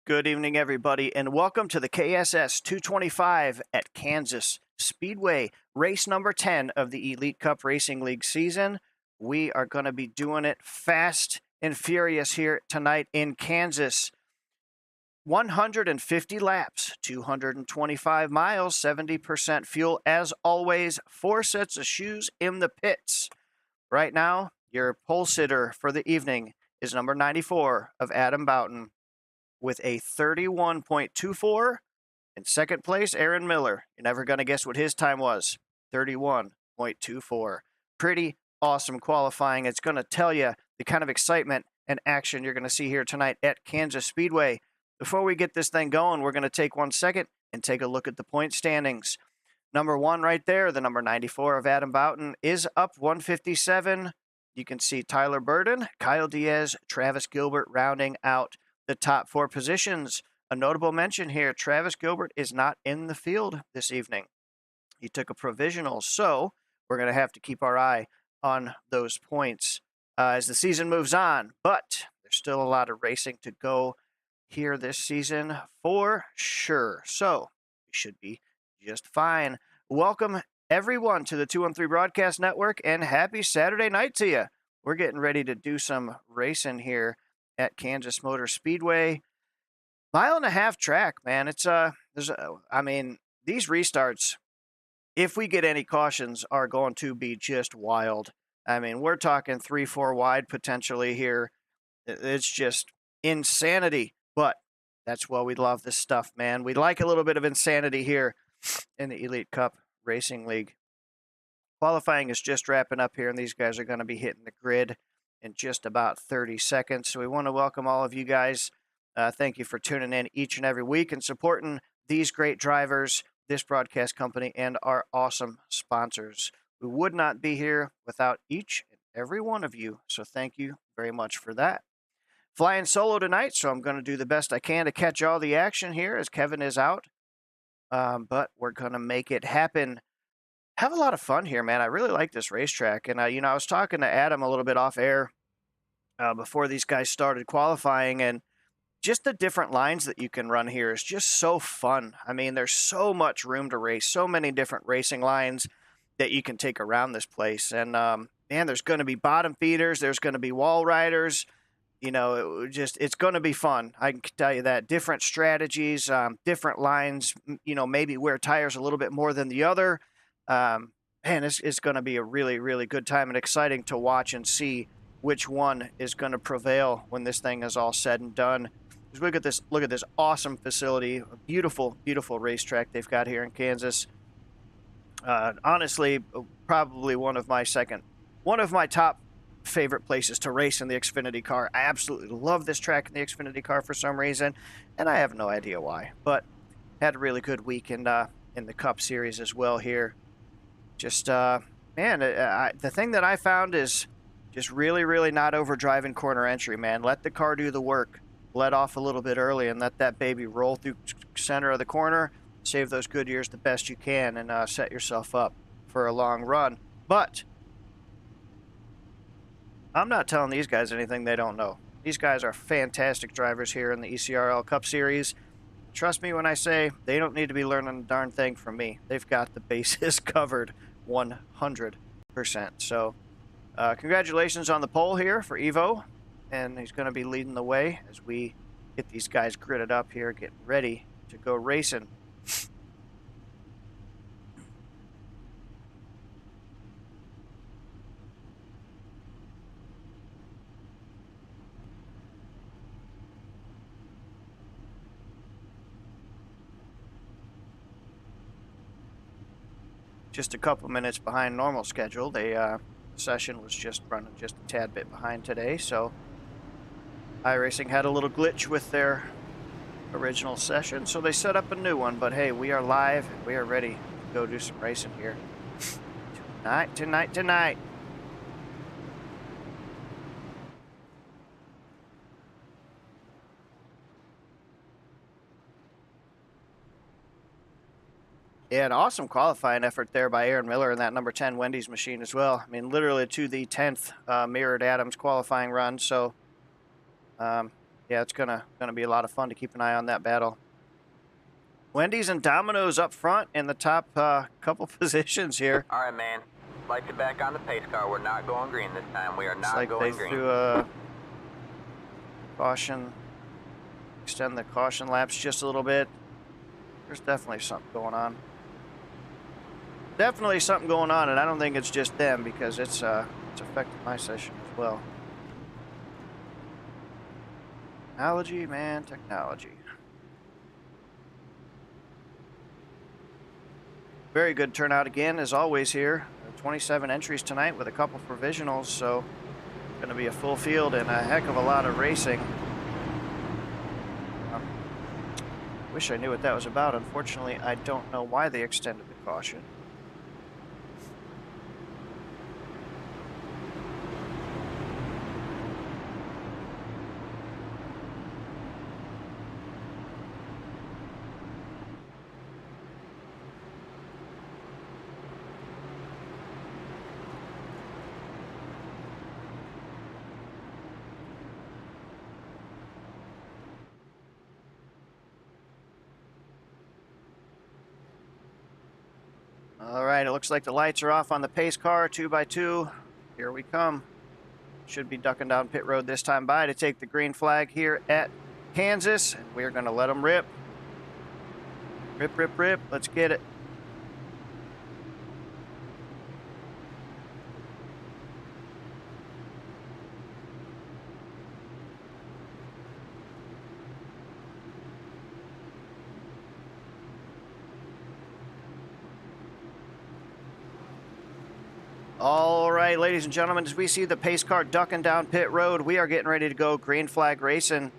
Good evening, everybody, and welcome to the KSS 225 at Kansas Speedway, race number 10 of the Elite Cup Racing League season. We are going to be doing it fast and furious here tonight in Kansas. 150 laps, 225 miles, 70% fuel. As always, 4 sets of shoes in the pits. Right now, your pole sitter for the evening is number 94 of Adam Boughton, with a 31.24. In second place, Aaron Miller. You're never going to guess what his time was. 31.24. Pretty awesome qualifying. It's going to tell you the kind of excitement and action you're going to see here tonight at Kansas Speedway. Before we get this thing going, we're going to take 1 second and take a look at the point standings. Number 1 right there, the number 94 of Adam Boughton, is up 157. You can see Tyler Burden, Kyle Diaz, Travis Gilbert rounding out the top 4 positions. A notable mention here, Travis Gilbert is not in the field this evening. He took a provisional, so we're going to have to keep our eye on those points as the season moves on. But there's still a lot of racing to go here this season for sure. So we should be just fine. Welcome, everyone, to the 213 Broadcast Network, and happy Saturday night to you. We're getting ready to do some racing here at Kansas Motor Speedway. 1.5 mile track, man. These restarts, if we get any cautions, are going to be just wild. We're talking 3-4 wide potentially here. It's just insanity, but that's why we love this stuff, man. We like a little bit of insanity here in the Elite Cup Racing League. Qualifying is just wrapping up here, and these guys are going to be hitting the grid in just about 30 seconds. So we want to welcome all of you guys. Thank you for tuning in each and every week and supporting these great drivers, this broadcast company, and our awesome sponsors. We would not be here without each and every one of you. So thank you very much for that. Flying solo tonight, so I'm going to do the best I can to catch all the action here as Kevin is out. But we're going to make it happen. Have a lot of fun here, man. I really like this racetrack. And, I was talking to Adam a little bit off air before these guys started qualifying, and just the different lines that you can run here is just so fun. There's so much room to race, so many different racing lines that you can take around this place. And, man, there's going to be bottom feeders. There's going to be wall riders. It's going to be fun. I can tell you that. Different strategies, different lines, maybe wear tires a little bit more than the other. It's going to be a really, really good time and exciting to watch and see which one is going to prevail when this thing is all said and done. Just look at this awesome facility, a beautiful, beautiful racetrack they've got here in Kansas. Honestly, probably one of my top favorite places to race in the Xfinity car. I absolutely love this track in the Xfinity car for some reason, and I have no idea why. But had a really good week in the Cup Series as well here. Just the thing that I found is just really, really not overdriving corner entry, man. Let the car do the work. Let off a little bit early and let that baby roll through center of the corner. Save those good years the best you can and set yourself up for a long run. But I'm not telling these guys anything they don't know. These guys are fantastic drivers here in the ECRL Cup Series. Trust me when I say they don't need to be learning a darn thing from me. They've got the bases covered 100%. So congratulations on the pole here for Evo. And he's going to be leading the way as we get these guys gridded up here, getting ready to go racing. Just a couple minutes behind normal schedule. The session was just running just a tad bit behind today, so iRacing had a little glitch with their original session, so they set up a new one. But hey, we are live and we are ready to go do some racing here tonight. Yeah, an awesome qualifying effort there by Aaron Miller in that number 10 Wendy's machine as well. Literally to the 10th mirrored Adams qualifying run. So Yeah, it's gonna be a lot of fun to keep an eye on that battle. Wendy's and Domino's up front in the top couple positions here. All right, man. Light you back on the pace car. We're not going green this time. We are It's not like going they green. threw a caution, extend the caution laps just a little bit. There's definitely something going on. Definitely something going on, and I don't think it's just them because it's affected my session as well. Technology, man, technology. Very good turnout again, as always here. 27 entries tonight with a couple provisionals, so going to be a full field and a heck of a lot of racing. Wish I knew what that was about. Unfortunately, I don't know why they extended the caution. All right, it looks like the lights are off on the pace car, 2x2. Here we come. Should be ducking down pit road this time by to take the green flag here at Kansas. And we're going to let them rip. Rip, rip, rip. Let's get it. All right, ladies and gentlemen, as we see the pace car ducking down pit road, we are getting ready to go green flag racing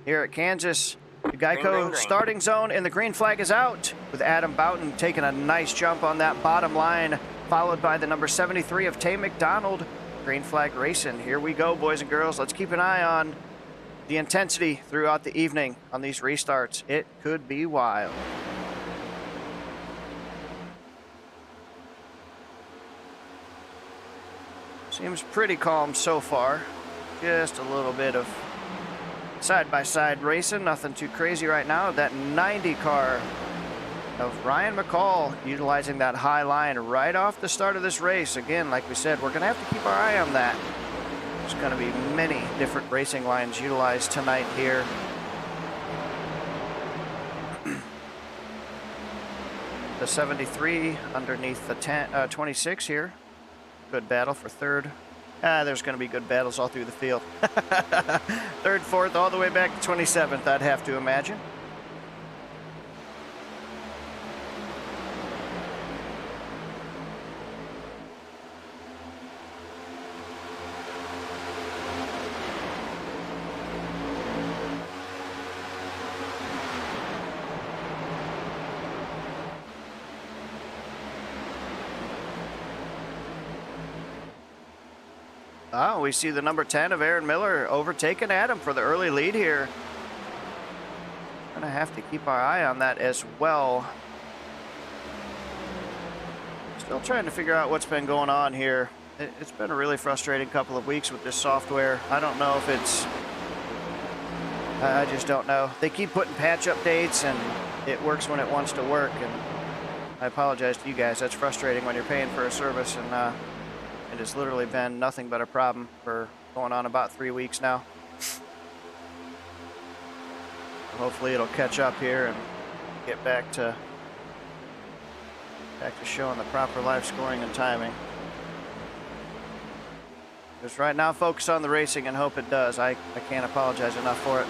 here at Kansas. The Geico starting zone, and the green flag is out with Adam Boughton taking a nice jump on that bottom line, followed by the number 73 of Tay McDonald. Green flag racing. Here we go, boys and girls. Let's keep an eye on the intensity throughout the evening on these restarts. It could be wild. Seems pretty calm so far. Just a little bit of side-by-side racing. Nothing too crazy right now. That 90 car of Ryan McCall utilizing that high line right off the start of this race. Again, like we said, we're going to have to keep our eye on that. There's going to be many different racing lines utilized tonight here. The 73 underneath the 26 here. Good battle for third. There's going to be good battles all through the field. Third, fourth, all the way back to 27th, I'd have to imagine. Oh, we see the number 10 of Aaron Miller overtaking Adam for the early lead here. Gonna have to keep our eye on that as well. Still trying to figure out what's been going on here. It's been a really frustrating couple of weeks with this software. I don't know if it's... I just don't know. They keep putting patch updates and it works when it wants to work. And I apologize to you guys. That's frustrating when you're paying for a service and it has literally been nothing but a problem for going on about 3 weeks now. Hopefully it'll catch up here and get back to showing the proper live scoring and timing. Just right now, focus on the racing and hope it does. I can't apologize enough for it.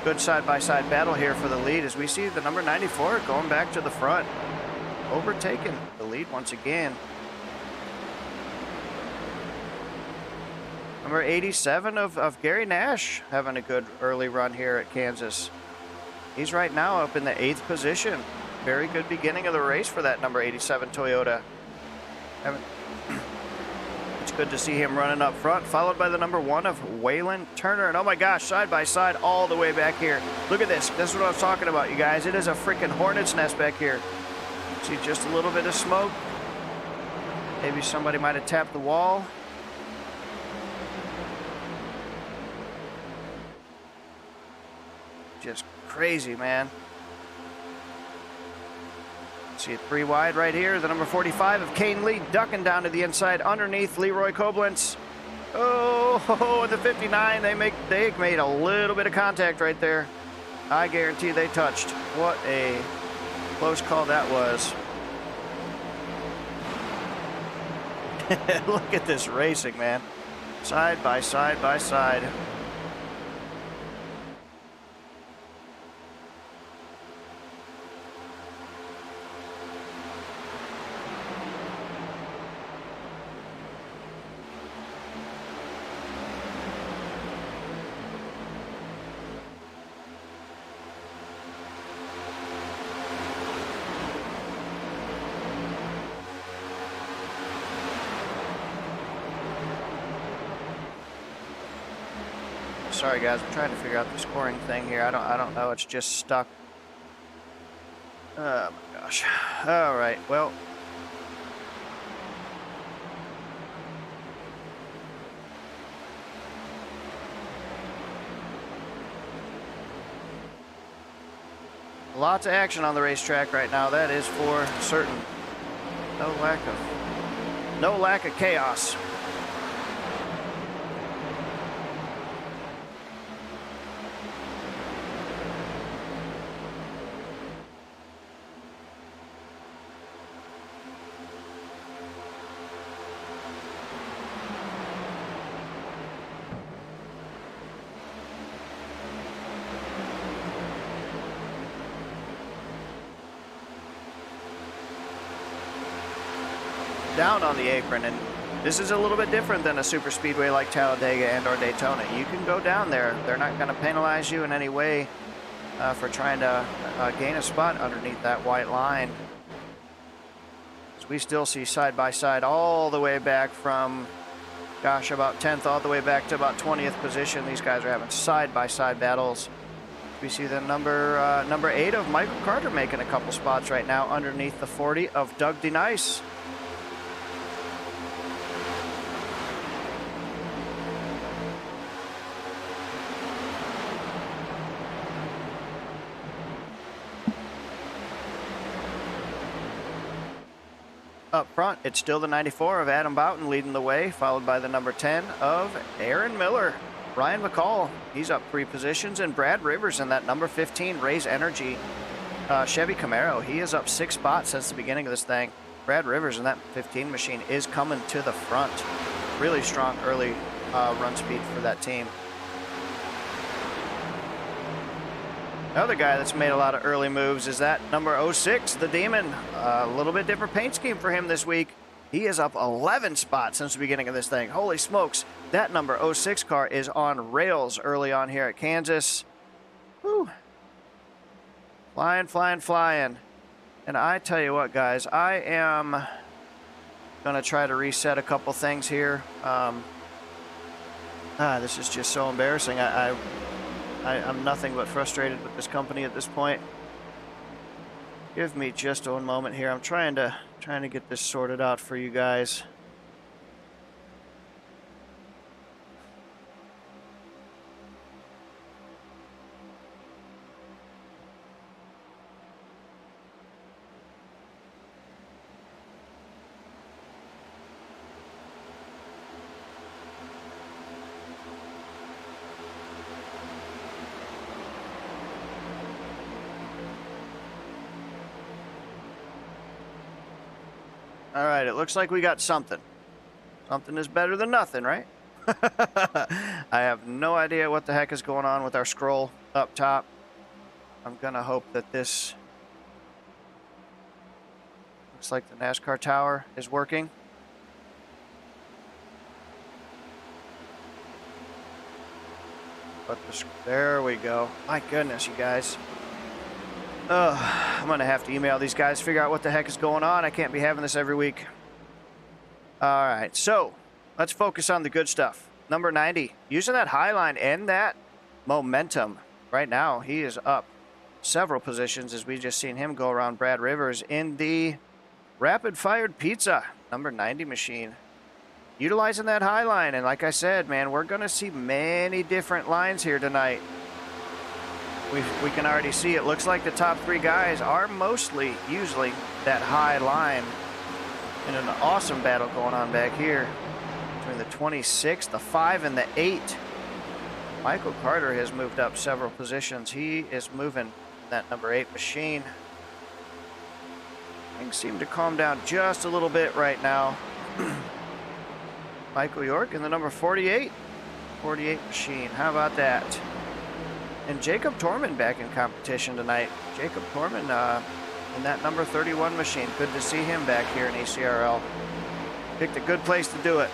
Good side-by-side battle here for the lead as we see the number 94 going back to the front, overtaking the lead once again. Number 87 of Gary Nash having a good early run here at Kansas. He's right now up in the 8th position. Very good beginning of the race for that number 87 Toyota. It's good to see him running up front, followed by the number 1 of Waylon Turner. And oh my gosh, side by side all the way back here. Look at this. This is what I was talking about, you guys. It is a freaking hornet's nest back here. See just a little bit of smoke. Maybe somebody might have tapped the wall. just crazy, man. See it 3 wide right here. The number 45 of Kane Lee ducking down to the inside underneath Leroy Koblenz. Oh, and the 59, they made a little bit of contact right there. I guarantee they touched. What a close call that was. Look at this racing, man. Side by side by side. Sorry guys, I'm trying to figure out the scoring thing here. I don't know. It's just stuck. Oh my gosh. All right. Well, lots of action on the racetrack right now. That is for certain. No lack of chaos. Down on the apron, and this is a little bit different than a super speedway like Talladega and or Daytona. You can go down there. They're not going to penalize you in any way for trying to gain a spot underneath that white line. So we still see side by side all the way back from, gosh, about 10th all the way back to about 20th position. These guys are having side by side battles. We see the number 8 of Michael Carter making a couple spots right now underneath the 40 of Doug DeNice. Up front, it's still the 94 of Adam Boughton leading the way, followed by the number 10 of Aaron Miller. Ryan McCall, he's up 3 positions, and Brad Rivers in that number 15 Raise Energy Chevy Camaro. He is up 6 spots since the beginning of this thing. Brad Rivers in that 15 machine is coming to the front. Really strong early run speed for that team. Another guy that's made a lot of early moves is that number 06, the Demon. A little bit different paint scheme for him this week. He is up 11 spots since the beginning of this thing. Holy smokes, that number 06 car is on rails early on here at Kansas. Whew. Flying, flying, flying. And I tell you what, guys, I am going to try to reset a couple things here. This is just so embarrassing. I'm nothing but frustrated with this company at this point. Give me just one moment here. I'm trying to get this sorted out for you guys. All right, it looks like we got something. Something is better than nothing, right? I have no idea what the heck is going on with our scroll up top. I'm gonna hope that this looks like the NASCAR tower is working. But there we go. My goodness, you guys. I'm gonna have to email these guys, figure out what the heck is going on. I can't be having this every week. All right, so let's focus on the good stuff. Number 90, using that high line and that momentum. Right now, he is up several positions as we just seen him go around Brad Rivers in the rapid-fired pizza, number 90 machine. Utilizing that high line, and like I said, man, we're gonna see many different lines here tonight. we can already see it looks like the top three guys are mostly usually that high line. And an awesome battle going on back here between the 26, the 5, and the 8. Michael Carter has moved up several positions. He is moving that number 8 machine. Things seem to calm down just a little bit right now. Michael York in the number 48 machine. How about that? And Jacob Torman back in competition tonight. Jacob Torman in that number 31 machine. Good to see him back here in ECRL. Picked a good place to do it.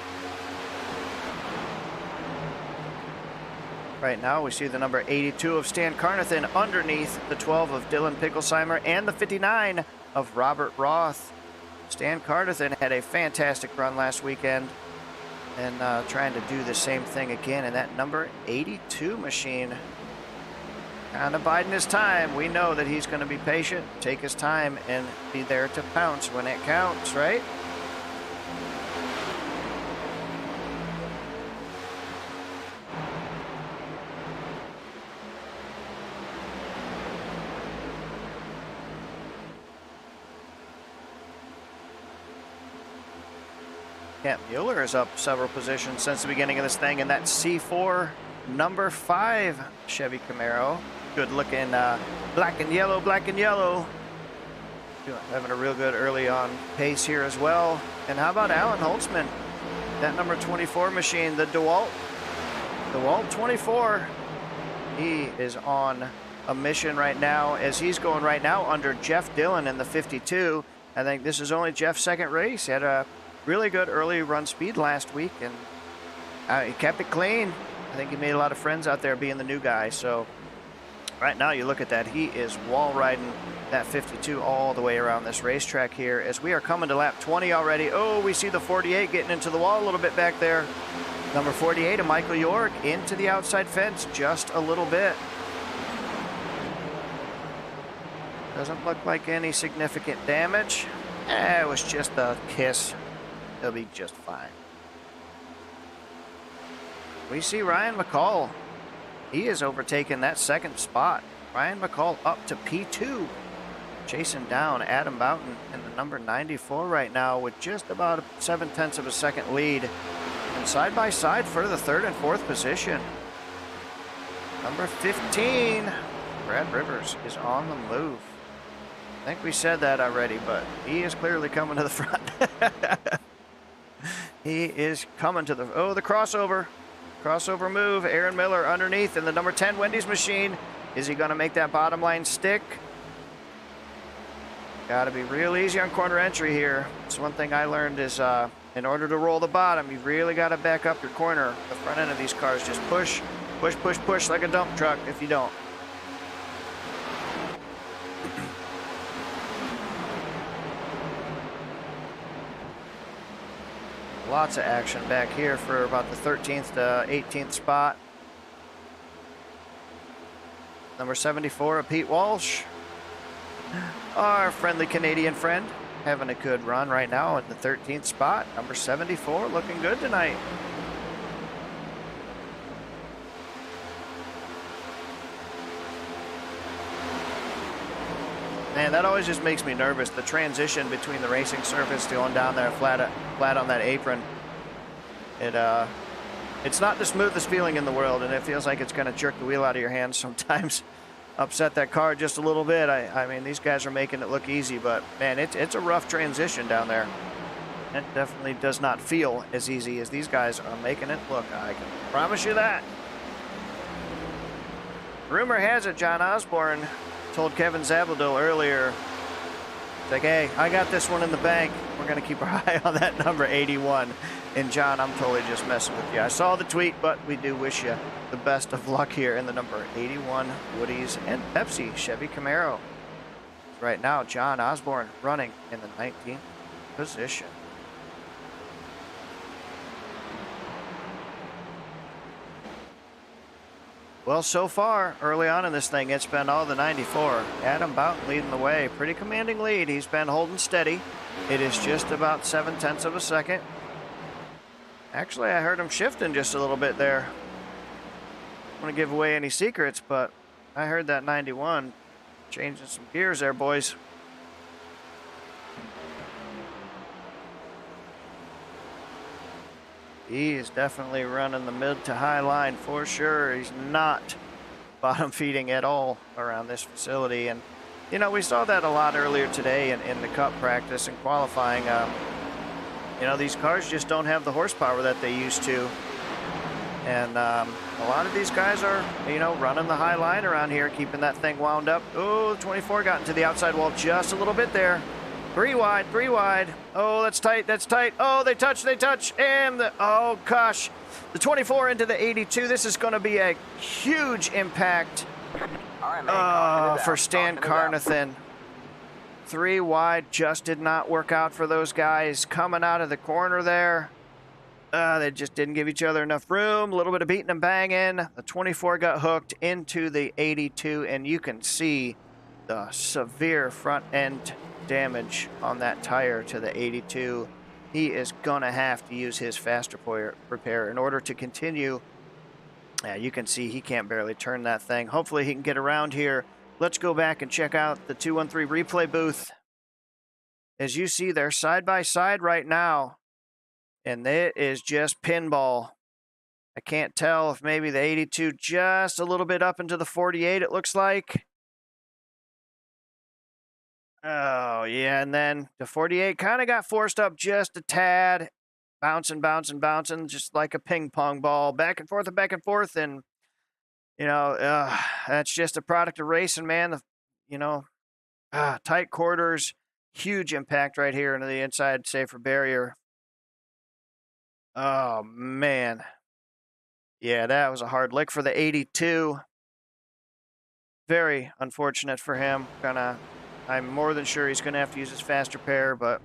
Right now we see the number 82 of Stan Carnathan underneath the 12 of Dylan Picklesheimer and the 59 of Robert Roth. Stan Carnathan had a fantastic run last weekend and trying to do the same thing again in that number 82 machine. Kind of biding his time. We know that he's going to be patient, take his time, and be there to pounce when it counts, right? Kent Mueller is up several positions since the beginning of this thing in that C4 number 5 Chevy Camaro. Good looking black and yellow. Having a real good early on pace here as well. And how about Alan Holtzman? That number 24 machine, the DeWalt 24. He is on a mission right now as he's going right now under Jeff Dillon in the 52. I think this is only Jeff's second race. He had a really good early run speed last week, and he kept it clean. I think he made a lot of friends out there being the new guy. So right now you look at that, he is wall riding that 52 all the way around this racetrack here as we are coming to lap 20 already. Oh, we see the 48 getting into the wall a little bit back there. Number 48 of Michael York into the outside fence just a little bit. Doesn't look like any significant damage. It was just a kiss. He'll be just fine. We see Ryan McCall. He has overtaken that second spot. Ryan McCall up to P2. Chasing down Adam Boughton in the number 94 right now with just about 0.7 of a second lead. And side by side for the third and fourth position. Number 15, Brad Rivers is on the move. I think we said that already, but he is clearly coming to the front. He is coming to the, oh, the crossover. Crossover move. Aaron Miller underneath in the number 10 Wendy's machine. Is he going to make that bottom line stick? Got to be real easy on corner entry here. It's one thing I learned is in order to roll the bottom, you really got to back up your corner. The front end of these cars just push, push, push, push like a dump truck if you don't. Lots of action back here for about the 13th to 18th spot. Number 74 of Pete Walsh. Our friendly Canadian friend having a good run right now at the 13th spot. Number 74 looking good tonight. Man, that always just makes me nervous. The transition between the racing surface to going down there flat on that apron. It's not the smoothest feeling in the world, and it feels like it's going to jerk the wheel out of your hands sometimes. Upset that car just a little bit. I mean, these guys are making it look easy, but man, it's a rough transition down there. It definitely does not feel as easy as these guys are making it look. I can promise you that. Rumor has it John Osborne told Kevin Zabaldil earlier, like, hey, I got this one in the bank. We're going to keep our eye on that number 81. And John, I'm totally just messing with you. I saw the tweet, but we do wish you the best of luck here in the number 81 Woody's and Pepsi Chevy Camaro. Right now, John Osborne running in the 19th position. Well, so far, early on in this thing, it's been all the 94. Adam Boughton leading the way. Pretty commanding lead. He's been holding steady. It is just about 0.7 of a second. Actually, I heard him shifting just a little bit there. I don't want to give away any secrets, but I heard that 91 changing some gears there, boys. He is definitely running the mid to high line for sure. He's not bottom feeding at all around this facility. And, you know, we saw that a lot earlier today in the cup practice and qualifying. You know, these cars just don't have the horsepower that they used to. And a lot of these guys are, you know, running the high line around here, keeping that thing wound up. Oh, 24 got into the outside wall just a little bit there. 3 wide, 3 wide. Oh, that's tight, that's tight. Oh, they touch, and oh gosh. The 24 into the 82. This is going to be a huge impact All right, man. for Stan Carnathan. 3 wide just did not work out for those guys coming out of the corner there. They just didn't give each other enough room. A little bit of beating and banging. The 24 got hooked into the 82, and you can see the severe front end damage on that tire to the 82. He is gonna have to use his faster repair in order to continue. Yeah, you can see he can't barely turn that thing. Hopefully he can get around here. Let's go back and check out the 213 replay booth. As you see, they're side by side right now, and it is just pinball. I can't tell if maybe the 82 just a little bit up into the 48, it looks like. Oh, yeah, and then the 48 kind of got forced up just a tad, bouncing, bouncing, bouncing, just like a ping pong ball, back and forth, and, you know, that's just a product of racing, man. You know, tight quarters, huge impact right here into the inside safer barrier. Oh, man. Yeah, that was a hard lick for the 82. Very unfortunate for him. I'm more than sure he's gonna have to use his fast repair, but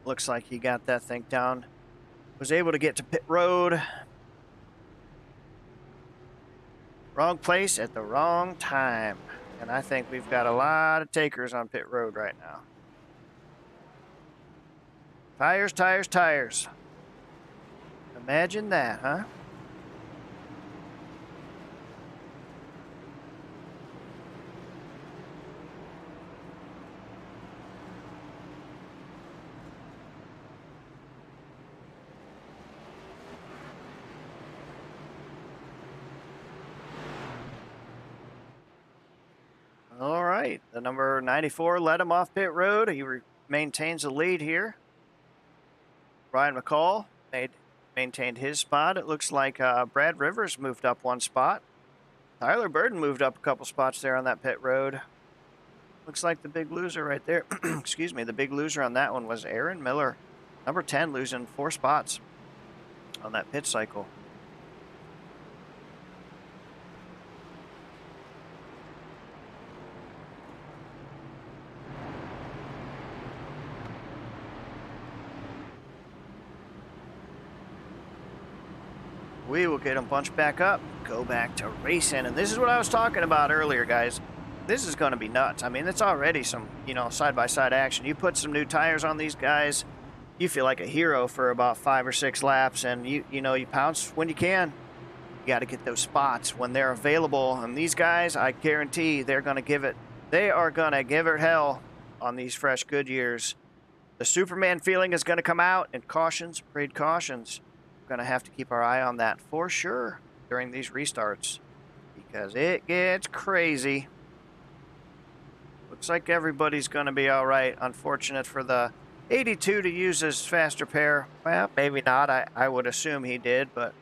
looks like he got that thing down. Was able to get to pit road. Wrong place at the wrong time. And I think we've got a lot of takers on pit road right now. Tires, tires, tires. Imagine that, huh? All right, the number 94 led him off pit road. He maintains the lead here. Ryan McCall maintained his spot. It looks like Brad Rivers moved up 1 spot. Tyler Burden moved up a couple spots there on that pit road. Looks like the big loser right there. Excuse me, the big loser on that one was Aaron Miller. Number 10 losing 4 spots on that pit cycle. We will get them bunched back up, go back to racing. And this is what I was talking about earlier, guys. This is going to be nuts. I mean, it's already some, you know, side-by-side action. You put some new tires on these guys, you feel like a hero for about 5 or 6 laps, and you know, you pounce when you can. You got to get those spots when they're available. And these guys, I guarantee they are going to give it hell on these fresh Goodyears. The Superman feeling is going to come out, and cautions, parade cautions. Going to have to keep our eye on that for sure during these restarts because it gets crazy. Looks like everybody's going to be all right. Unfortunate for the 82 to use his fast repair. Well, maybe not. I would assume he did, but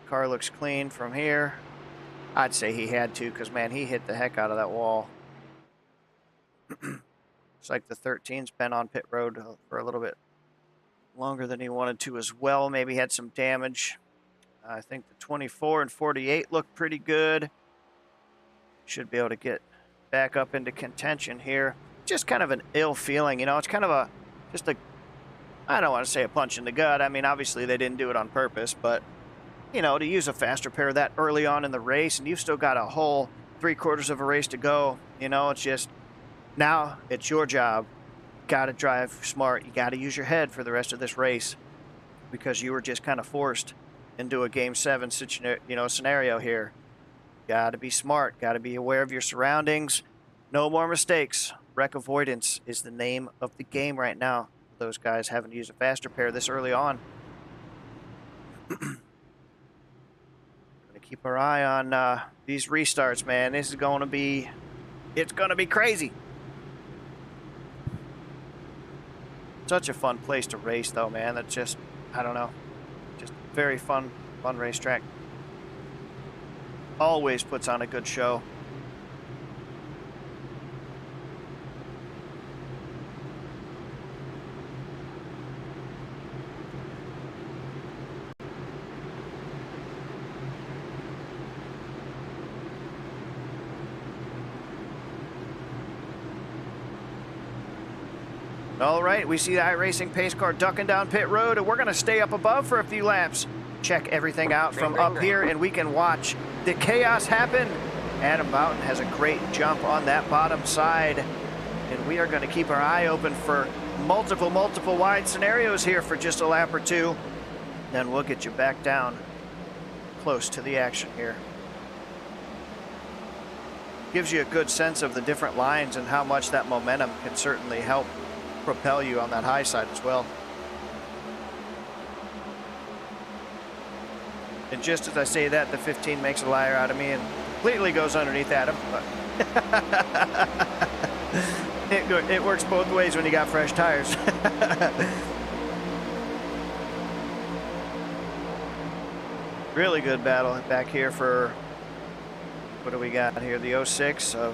the car looks clean from here. I'd say he had to because, man, he hit the heck out of that wall. Looks like the 13's been on pit road for a little bit longer than he wanted to as well. Maybe had some damage. I think the 24 and 48 look pretty good. Should be able to get back up into contention here. Just kind of an ill feeling, you know. It's kind of I don't want to say a punch in the gut. I mean, obviously they didn't do it on purpose, but, you know, to use a fast repair that early on in the race and you've still got a whole 3/4 of a race to go, you know, it's just, now it's your job. Got to drive smart. You got to use your head for the rest of this race because you were just kind of forced into a Game 7 scenario here. Got to be smart. Got to be aware of your surroundings. No more mistakes. Wreck avoidance is the name of the game right now. Those guys having to use a faster pair this early on. Going to keep our eye on these restarts, man. This is going to be, it's going to be crazy. Such a fun place to race, though, man. That's just, I don't know, just very fun racetrack. Always puts on a good show. All right, we see the iRacing pace car ducking down pit road, and we're going to stay up above for a few laps. Check everything out from up here, and we can watch the chaos happen. Adam Boughton has a great jump on that bottom side, and we are going to keep our eye open for multiple wide scenarios here for just a lap or two. Then we'll get you back down close to the action here. Gives you a good sense of the different lines and how much that momentum can certainly help propel you on that high side as well. And just as I say that, the 15 makes a liar out of me and completely goes underneath Adam. But it works both ways when you got fresh tires. Really good battle back here for, what do we got here? The 06. So,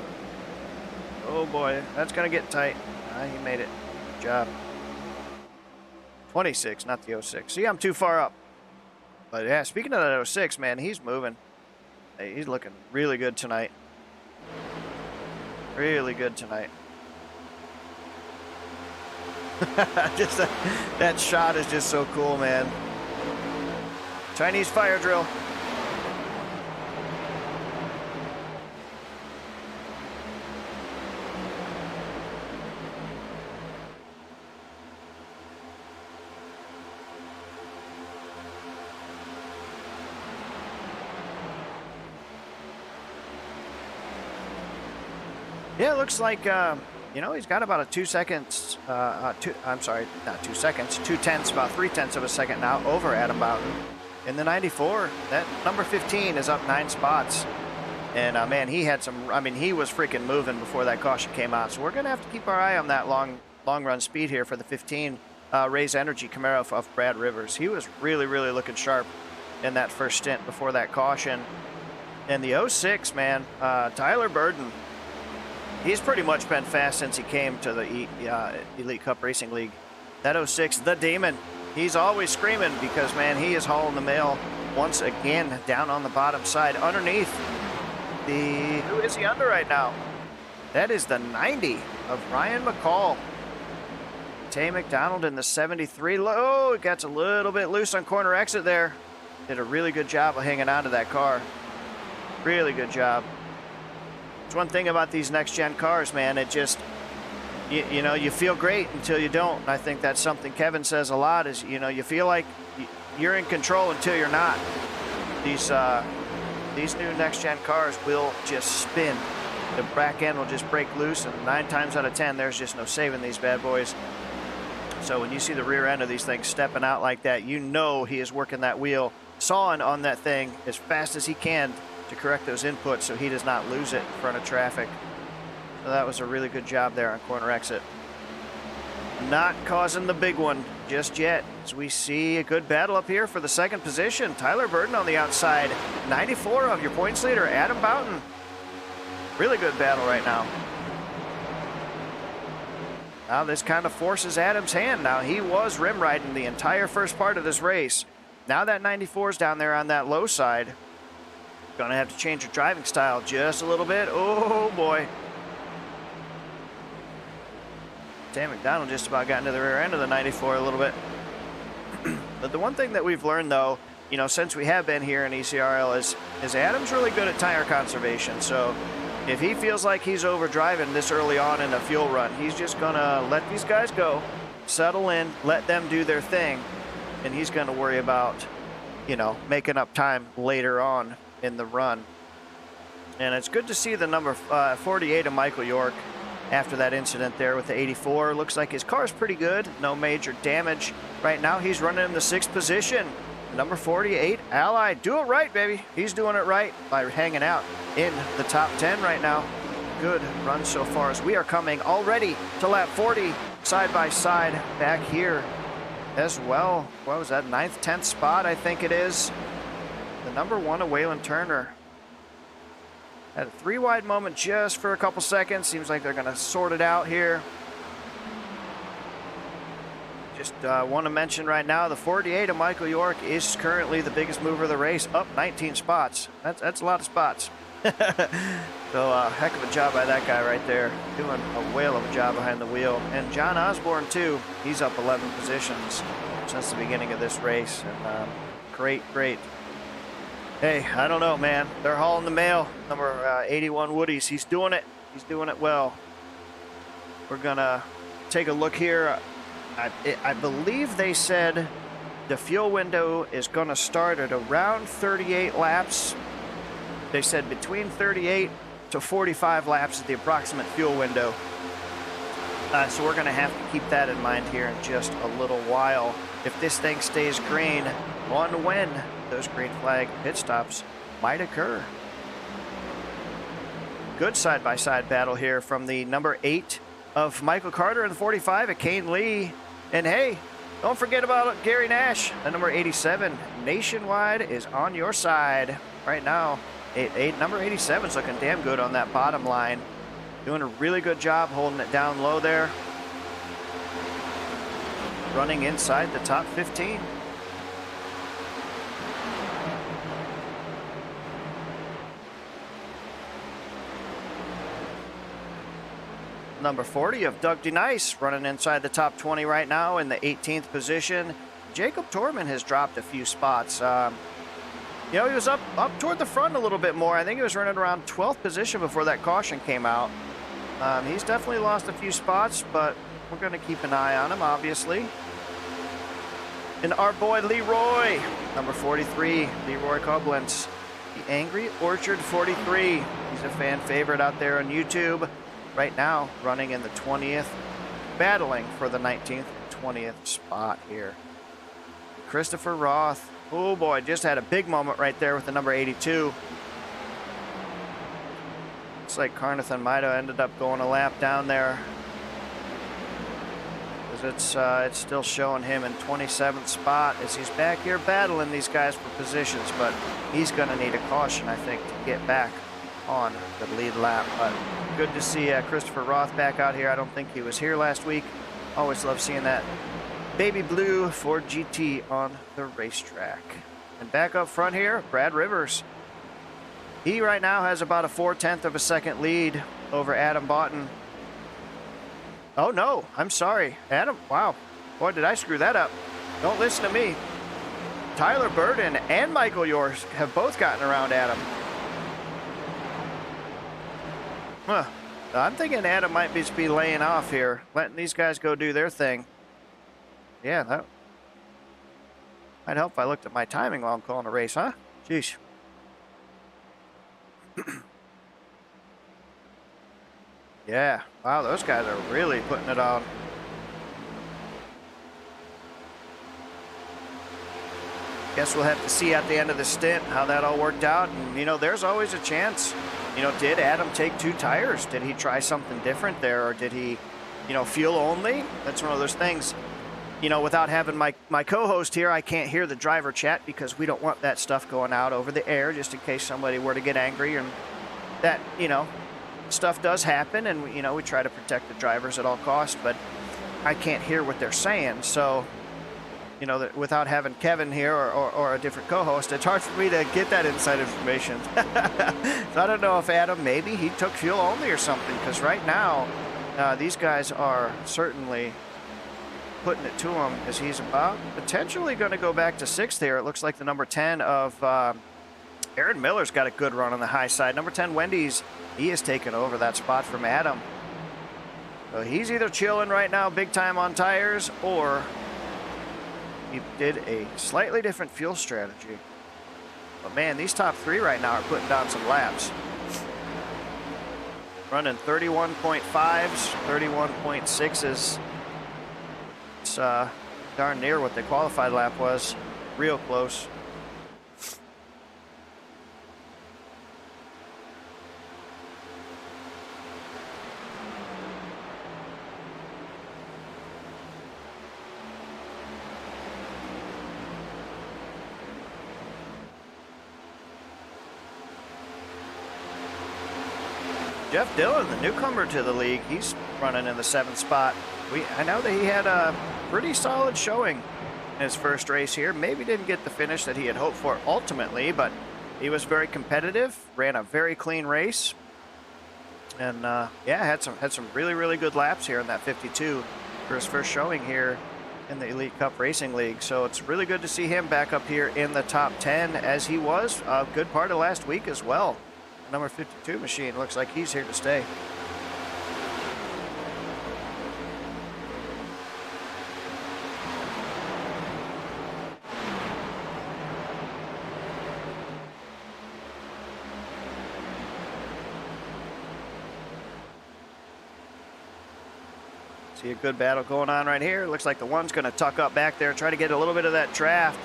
oh boy, that's going to get tight. He made it. Good job. 26, not the 06. See, I'm too far up. But yeah, speaking of that 06, man, he's moving. Hey, he's looking really good tonight. Really good tonight. Just that shot is just so cool, man. Chinese fire drill. Yeah, it looks like, you know, he's got about a 2 seconds, I'm sorry, not 2 seconds, 2/10, about 3/10 of a second now over Adam Boughton. In the 94, that number 15 is up 9 spots. And, man, he had some, I mean, he was freaking moving before that caution came out. So we're going to have to keep our eye on that long run speed here for the 15 Raise Energy Camaro of Brad Rivers. He was really looking sharp in that first stint before that caution. And the 06, man, Tyler Burden, he's pretty much been fast since he came to the Elite Cup Racing League. That 06, the Demon, he's always screaming because, man, he is hauling the mail once again down on the bottom side underneath the, who is he under right now? That is the 90 of Ryan McCall. Tay McDonald in the 73. Oh, it gets a little bit loose on corner exit there. Did a really good job of hanging on to that car. Really good job. It's one thing about these next-gen cars, man. It just, you know, you feel great until you don't. And I think that's something Kevin says a lot is, you know, you feel like you're in control until you're not. These new next-gen cars will just spin. The back end will just break loose, and 9 times out of 10, there's just no saving these bad boys. So when you see the rear end of these things stepping out like that, you know he is working that wheel, sawing on that thing as fast as he can to correct those inputs so he does not lose it in front of traffic. So that was a really good job there on corner exit. Not causing the big one just yet, as we see a good battle up here for the second position. Tyler Burden on the outside, 94 of your points leader, Adam Boughton. Really good battle right now. Now this kind of forces Adam's hand. Now he was rim riding the entire first part of this race. Now that 94 is down there on that low side. Gonna have to change your driving style just a little bit. Oh boy. Tam McDonald just about got into the rear end of the 94 a little bit. But the one thing that we've learned though, you know, since we have been here in ECRL is Adam's really good at tire conservation. So if he feels like he's overdriving this early on in a fuel run, he's just gonna let these guys go, settle in, let them do their thing, and he's gonna worry about, you know, making up time later on in the run. And it's good to see the number 48 of Michael York after that incident there with the 84. Looks like his car's pretty good. No major damage. Right now he's running in the 6th position. Number 48, Ally. Do it right, baby. He's doing it right by hanging out in the top 10 right now. Good run so far as we are coming already to lap 40 side by side back here as well. What was that, 9th, 10th spot, I think it is. The number 1 of Waylon Turner. Had a 3 wide moment just for a couple seconds. Seems like they're going to sort it out here. Just want to mention right now, the 48 of Michael York is currently the biggest mover of the race, up 19 spots. That's a lot of spots. So heck of a job by that guy right there, doing a whale of a job behind the wheel. And John Osborne too, he's up 11 positions since the beginning of this race. And great. Hey, I don't know, man. They're hauling the mail. Number 81 Woody's, he's doing it. He's doing it well. We're gonna take a look here. I believe they said the fuel window is gonna start at around 38 laps. They said between 38 to 45 laps is the approximate fuel window. So we're going to have to keep that in mind here in just a little while. If this thing stays green, on when those green flag pit stops might occur. Good side-by-side battle here from the number 8 of Michael Carter and the 45 of Kane Lee. And hey, don't forget about Gary Nash. The number 87 Nationwide is on your side right now. Number 87 is looking damn good on that bottom line. Doing a really good job holding it down low there. Running inside the top 15. Number 40 of Doug DeNice running inside the top 20 right now in the 18th position. Jacob Torman has dropped a few spots. You know, he was up toward the front a little bit more. I think he was running around 12th position before that caution came out. He's definitely lost a few spots, but we're going to keep an eye on him, obviously. And our boy Leroy, number 43, Leroy Koblenz, the Angry Orchard 43. He's a fan favorite out there on YouTube. Right now, running in the 20th, battling for the 19th and 20th spot here. Christopher Roth. Oh boy, just had a big moment right there with the number 82. Looks like Carnathan might have ended up going a lap down there. Because it's still showing him in 27th spot as he's back here battling these guys for positions. But he's going to need a caution, I think, to get back on the lead lap. But good to see Christopher Roth back out here. I don't think he was here last week. Always love seeing that baby blue Ford GT on the racetrack. And back up front here, Brad Rivers. He right now has about a 4/10 of a second lead over Adam Boughton. Oh no, I'm sorry. Adam, wow. Boy, did I screw that up. Don't listen to me. Tyler Burden and Michael York have both gotten around Adam. Huh. I'm thinking Adam might just be laying off here, letting these guys go do their thing. Yeah, that might help if I looked at my timing while I'm calling a race, huh? Jeez. Yeah, wow, those guys are really putting it on. Guess we'll have to see at the end of the stint how that all worked out. And, you know, there's always a chance. You know, did Adam take 2 tires? Did he try something different there? Or did he, you know, fuel only? That's one of those things. You know, without having my co-host here, I can't hear the driver chat because we don't want that stuff going out over the air just in case somebody were to get angry. And that, you know, stuff does happen. And, you know, we try to protect the drivers at all costs. But I can't hear what they're saying. So, you know, that without having Kevin here or a different co-host, it's hard for me to get that inside information. So I don't know if Adam, maybe he took fuel only or something. Because right now, these guys are certainly putting it to him as he's about potentially going to go back to 6th here. It looks like the number 10 of Aaron Miller's got a good run on the high side. Number 10 Wendy's, he has taken over that spot from Adam. So he's either chilling right now big time on tires, or he did a slightly different fuel strategy. But man, these top 3 right now are putting down some laps. running 31.5s, 31.6s. It's darn near what the qualified lap was. Real close. Jeff Dillon, the newcomer to the league, he's running in the 7th spot. I know that he had a pretty solid showing in his first race here. Maybe didn't get the finish that he had hoped for ultimately, but he was very competitive, ran a very clean race, and yeah, had some really good laps here in that 52 for his first showing here in the Elite Cup Racing League. So it's really good to see him back up here in the top 10, as he was a good part of last week as well. Number 52 machine looks like he's here to stay. See a good battle going on right here. Looks like the one's going to tuck up back there, try to get a little bit of that draft.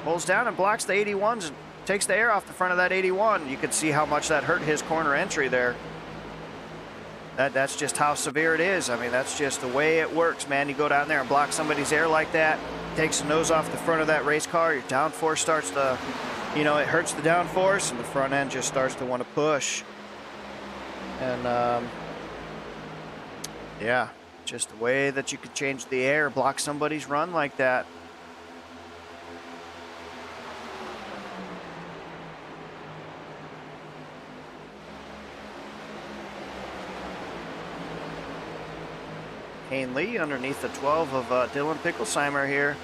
Pulls down and blocks the 81s and takes the air off the front of that 81. You can see how much that hurt his corner entry there. That's just how severe it is. I mean, that's just the way it works, man. You go down there and block somebody's air like that, takes the nose off the front of that race car, your downforce starts to, it hurts the downforce, and the front end just starts to want to push. And yeah, just the way that you could change the air, block somebody's run like that. Kane Lee underneath the 12 of Dylan Picklesheimer here.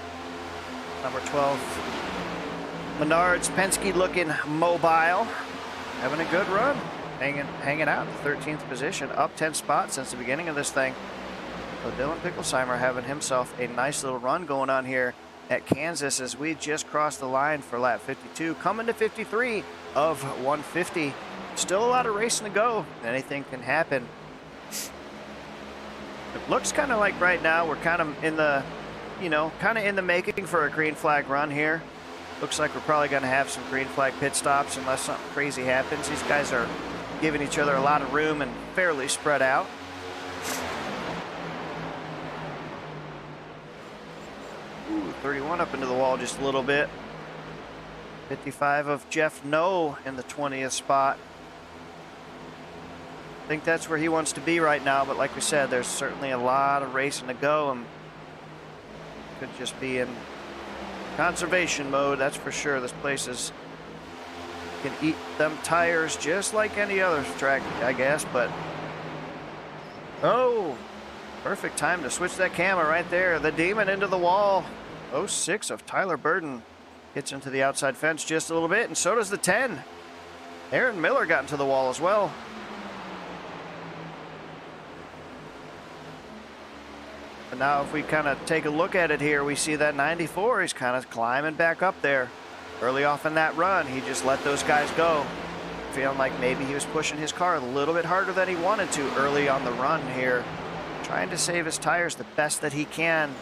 Number 12. Menards, Penske looking mobile. Having a good run. Hanging out in the 13th position. Up 10 spots since the beginning of this thing. So Dylan Picklesheimer having himself a nice little run going on here at Kansas as we just crossed the line for lap 52. Coming to 53 of 150. Still a lot of racing to go. Anything can happen. It looks kind of like right now we're kind of in the, in the making for a green flag run here. Looks like we're probably going to have some green flag pit stops unless something crazy happens. These guys are giving each other a lot of room and fairly spread out. Ooh, 31 up into the wall just a little bit. 55 of Jeff No in the 20th spot. I think that's where he wants to be right now, but like we said, there's certainly a lot of racing to go, and could just be in conservation mode, that's for sure. This place can eat them tires just like any other track, I guess, but oh, perfect time to switch that camera right there. The Demon into the wall. 06 of Tyler Burden hits into the outside fence just a little bit, and so does the 10. Aaron Miller got into the wall as well. And now if we kind of take a look at it here, we see that 94, he's kind of climbing back up there. Early off in that run, he just let those guys go. Feeling like maybe he was pushing his car a little bit harder than he wanted to early on the run here. Trying to save his tires the best that he can.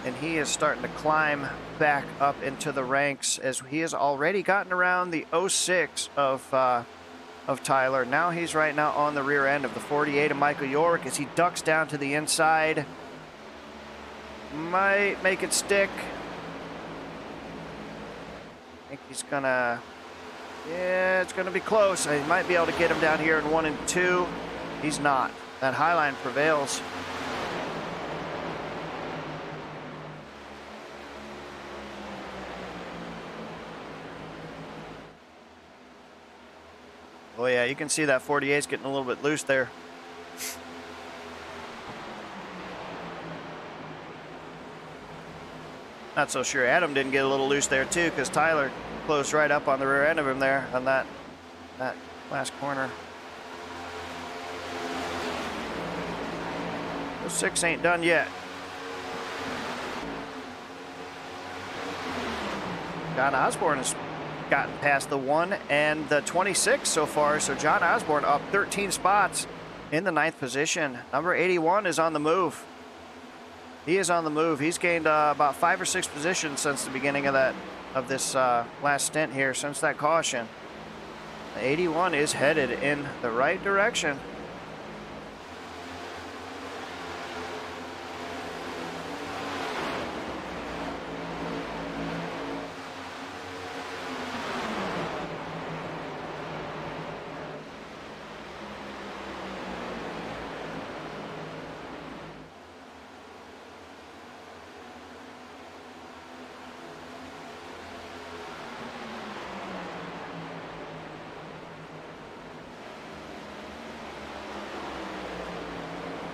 And he is starting to climb back up into the ranks as he has already gotten around the 06 of Tyler. Now he's right now on the rear end of the 48 of Michael York as he ducks down to the inside. Might make it stick. I think he's gonna, yeah, it's gonna be close. He might be able to get him down here in 1 and 2. He's not. That high line prevails. Oh yeah, you can see that 48's getting a little bit loose there. Not so sure Adam didn't get a little loose there too, because Tyler closed right up on the rear end of him there on that last corner. 06 ain't done yet. John Osborne has gotten past the 1 and the 26 so far, so John Osborne up 13 spots in the 9th position. Number 81 is on the move. He is on the move. He's gained about 5 or 6 positions since the beginning of this last stint here, since that caution. The 81 is headed in the right direction.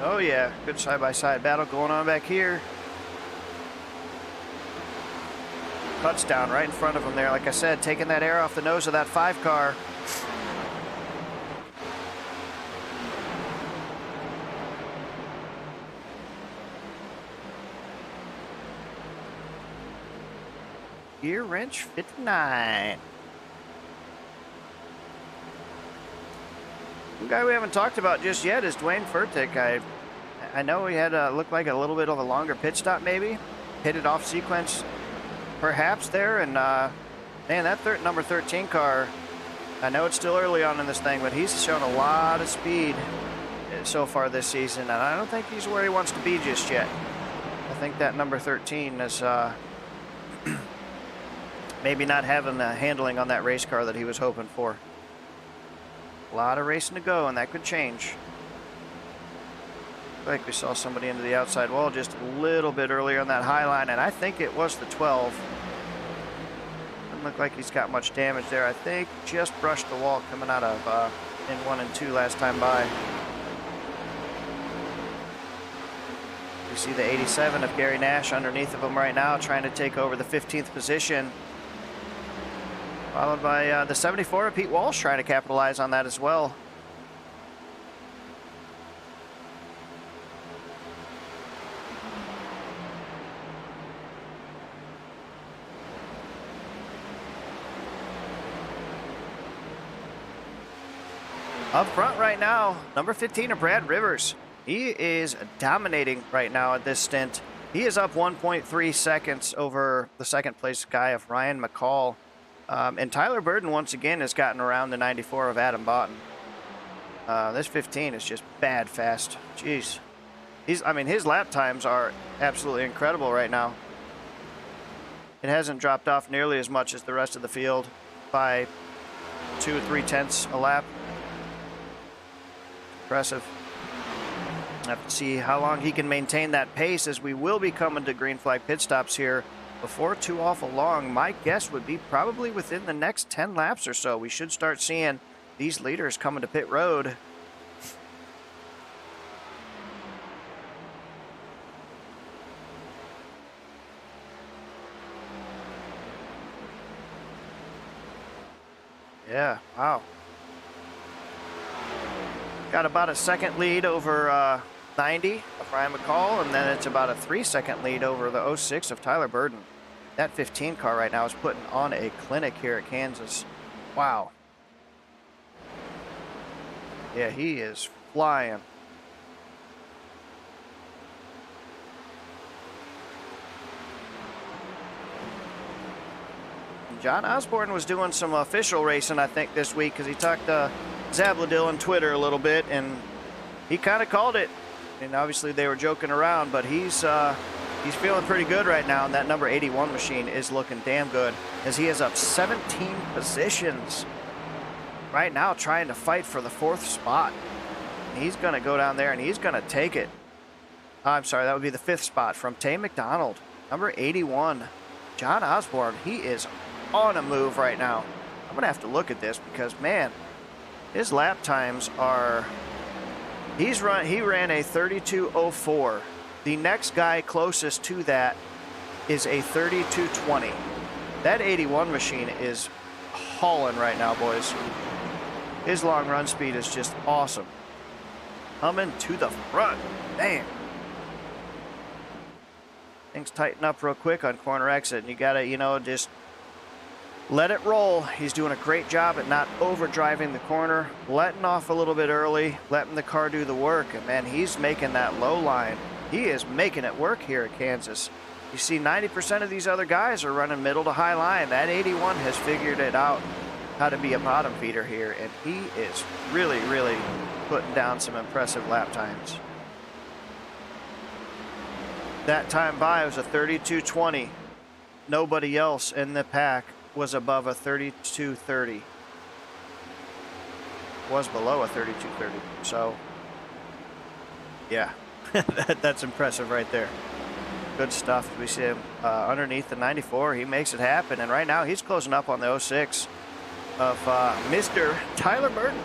Oh yeah, good side-by-side battle going on back here. Cuts down right in front of him there. Like I said, taking that air off the nose of that 5 car. Gear wrench 59. One guy we haven't talked about just yet is Dwayne Furtick. I know he had looked like a little bit of a longer pit stop, maybe hit it off sequence, perhaps there. And man, that number 13 car. I know it's still early on in this thing, but he's shown a lot of speed so far this season, and I don't think he's where he wants to be just yet. I think that number 13 is maybe not having the handling on that race car that he was hoping for. A lot of racing to go, and that could change. I think we saw somebody into the outside wall just a little bit earlier on that high line, and I think it was the 12. Doesn't look like he's got much damage there. I think just brushed the wall coming out of in 1 and 2 last time by. We see the 87 of Gary Nash underneath of him right now, trying to take over the 15th position. Followed by the 74 of Pete Walsh, trying to capitalize on that as well. Up front right now, number 15 of Brad Rivers. He is dominating right now at this stint. He is up 1.3 seconds over the second place guy of Ryan McCall. And Tyler Burden once again has gotten around the 94 of Adam Boughton. This 15 is just bad fast. Jeez. I mean, his lap times are absolutely incredible right now. It hasn't dropped off nearly as much as the rest of the field by 2 or 3 tenths a lap. Impressive. Have to see how long he can maintain that pace, as we will be coming to green flag pit stops here before too awful long. My guess would be probably within the next 10 laps or so. We should start seeing these leaders coming to pit road. Yeah, wow. Got about a second lead over 90 of Ryan McCall, and then it's about a 3-second lead over the 06 of Tyler Burden. That 15 car right now is putting on a clinic here at Kansas. Wow. Yeah, he is flying. John Osborne was doing some official racing, I think, this week, because he talked to Zabladil on Twitter a little bit, and he kind of called it. And obviously they were joking around, but he's feeling pretty good right now, and that number 81 machine is looking damn good, as he is up 17 positions right now, trying to fight for the 4th spot. He's going to go down there and he's going to take it. I'm sorry, that would be the 5th spot from Tay McDonald. Number 81, John Osborne. He is on a move right now. I'm going to have to look at this because, man, his lap times are... He ran a 32:04. The next guy closest to that is a 32:20. That 81 machine is hauling right now, boys. His long run speed is just awesome. Coming to the front. Damn. Things tighten up real quick on corner exit, and you gotta, just let it roll. He's doing a great job at not overdriving the corner, letting off a little bit early, letting the car do the work. And man, he's making that low line. He is making it work here at Kansas. You see 90% of these other guys are running middle to high line. That 81 has figured it out how to be a bottom feeder here, and he is really, really putting down some impressive lap times. That time by was a 32:20. Nobody else in the pack was above a 32:30. Was below a 32:30. So, yeah, that's impressive right there. Good stuff. We see him underneath the 94. He makes it happen, and right now he's closing up on the 06 of Mr. Tyler Burton,